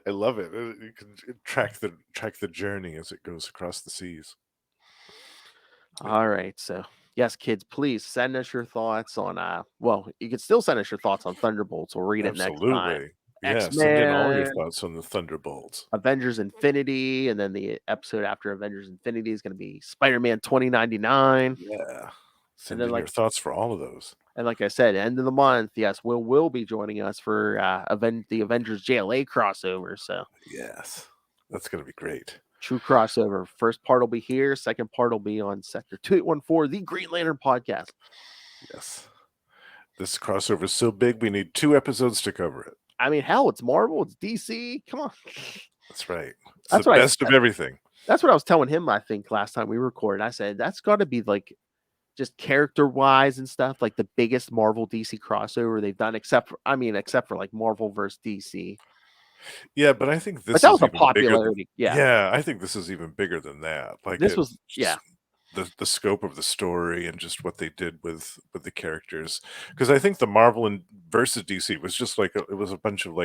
C: I love it. You can track the journey as it goes across the seas.
A: All right, so yes, kids, please send us your thoughts on. Well, you can still send us your thoughts on Thunderbolts. We'll read it next time.
C: Absolutely. Yeah, send in all your
A: X-Men,
C: thoughts on the Thunderbolts.
A: Avengers Infinity, and then the episode after Avengers Infinity is going to be Spider-Man 2099.
C: Yeah. Send
A: then,
C: in
A: like-
C: your thoughts for all of those.
A: And like I said, end of the month, yes, will be joining us for the Avengers JLA crossover. So
C: Yes. That's going to be great.
A: true crossover. First part will be here. Second part will be on Sector 2814, the Green Lantern podcast.
C: Yes. This crossover is so big, we need 2 episodes to cover it.
A: I mean, hell, it's Marvel, it's DC. Come on.
C: That's right. It's
A: That's
C: the
A: what I
C: best of
A: said.
C: everything.
A: That's what I was telling him, I think, last time we recorded. I said, that's got to be like just character-wise and stuff, like the biggest Marvel DC crossover they've done, except for like Marvel versus DC.
C: Yeah, but I think this
A: But that
C: is
A: was a
C: even bigger than,
A: popularity. Yeah.
C: I think this is even bigger than that. Like
A: This was,
C: just the scope of the story and just what they did with the characters. Because I think the Marvel and versus DC was just like it was a bunch of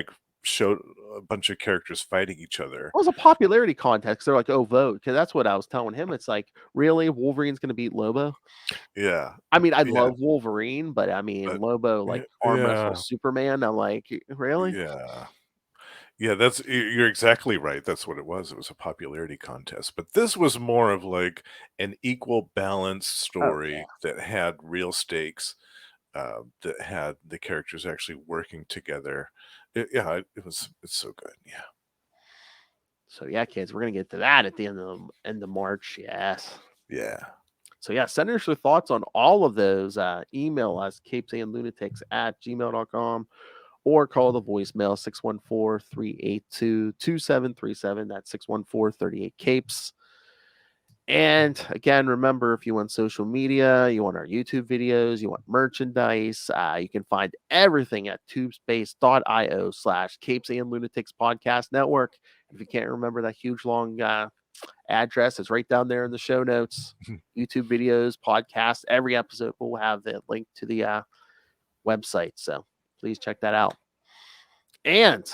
C: characters fighting each other.
A: It was a popularity contest. They're like, oh, vote. Because that's what I was telling him. It's like, really? Wolverine's going to beat Lobo?
C: Yeah.
A: I mean, I
C: Yeah.
A: love Wolverine, but I mean,
C: But-
A: Lobo, like, arm wrestle Superman. I'm like, really?
C: Yeah. Yeah, you're exactly right. That's what it was. It was a popularity contest. But this was more of like an equal balanced story that had real stakes, that had the characters actually working together. It's so good. Yeah.
A: So yeah, kids, we're gonna get to that at the end of March. Yes.
C: Yeah.
A: So yeah, send us your thoughts on all of those. Email us CapesandLunatics@gmail.com or call the voicemail 614-382-2737. That's 614-38-CAPES. And again, remember, if you want social media, you want our YouTube videos, you want merchandise, you can find everything at tubespace.io/Capes and Lunatics Podcast Network. If you can't remember that huge long address, it's right down there in the show notes. YouTube videos, podcasts, every episode will have the link to the website. So please check that out. And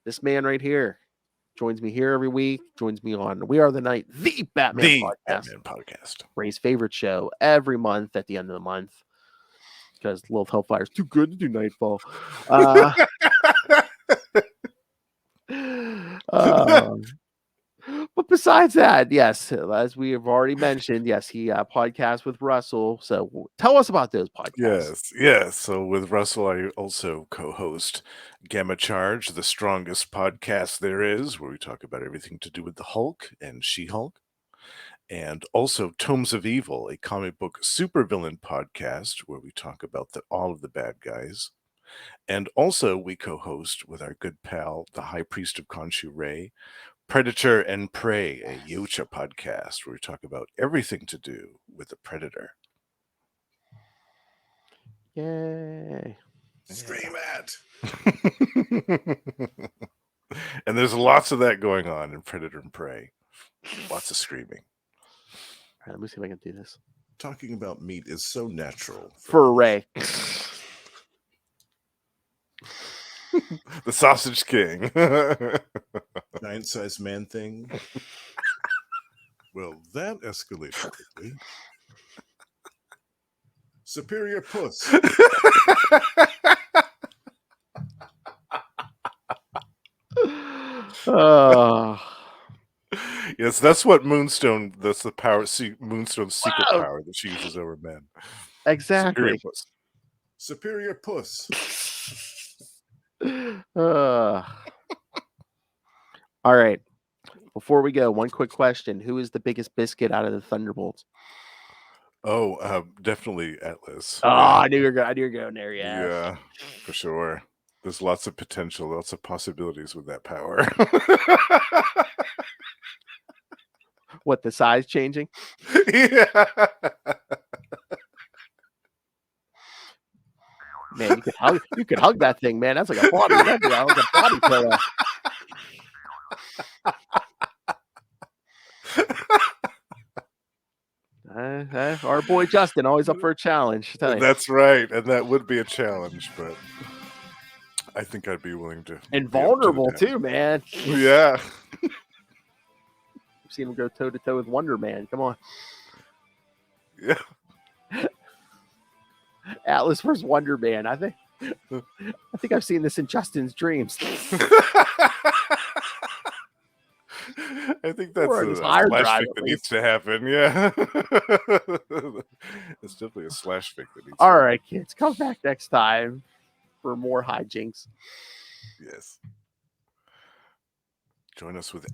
A: this man right here joins me here every week, joins me on We Are the Night, the Batman podcast. Ray's favorite show every month at the end of the month because Lilith Hellfire's too good to do Nightfall. But besides that, yes, as we have already mentioned, yes, he podcasts with Russell. So tell us about those podcasts.
C: Yes. So with Russell, I also co-host Gamma Charge, the strongest podcast there is, where we talk about everything to do with the Hulk and She-Hulk. And also Tomes of Evil, a comic book supervillain podcast, where we talk about all of the bad guys. And also we co-host with our good pal, the High Priest of Khonshu Ray, Predator and Prey, a Yocha podcast where we talk about everything to do with the Predator.
A: Yay.
C: Scream at! And there's lots of that going on in Predator and Prey. Lots of screaming.
A: All right, let me see if I can do this.
H: Talking about meat is so natural.
A: For Ray.
C: The Sausage King.
H: Giant-sized man thing. Well, that escalated quickly. Superior puss.
C: Yes, that's what Moonstone. That's the power. Moonstone's secret
A: Whoa!
C: power that she uses over men.
A: Exactly.
H: Superior puss.
A: All right. Before we go, one quick question: who is the biggest biscuit out of the Thunderbolts?
C: Oh, definitely Atlas.
A: Oh,
C: Yeah.
A: I knew you were going. I knew you were going there. Yeah.
C: Yeah, for sure. There's lots of potential, lots of possibilities with that power.
A: What, the size changing?
C: Yeah.
A: Man, you could hug that thing, man. That's like a body. That'd be like a body pillow. Our boy Justin always up for a challenge. I tell you.
C: That's right, and that would be a challenge, but I think I'd be willing to.
A: And
C: be up to the
A: vulnerable
C: task.
A: too, man.
C: Yeah.
A: I've seen him go toe to toe with Wonder Man. Come on,
C: Yeah.
A: Atlas versus Wonder Man. I think I've seen this in Justin's dreams.
C: I think that's
A: Or
C: a
A: his higher
C: slash
A: drive,
C: fic
A: at
C: that
A: least.
C: needs to happen. Yeah. It's definitely a slash fic that needs
A: All
C: to
A: right, kids, come back next time for more hijinks.
C: Yes. Join us with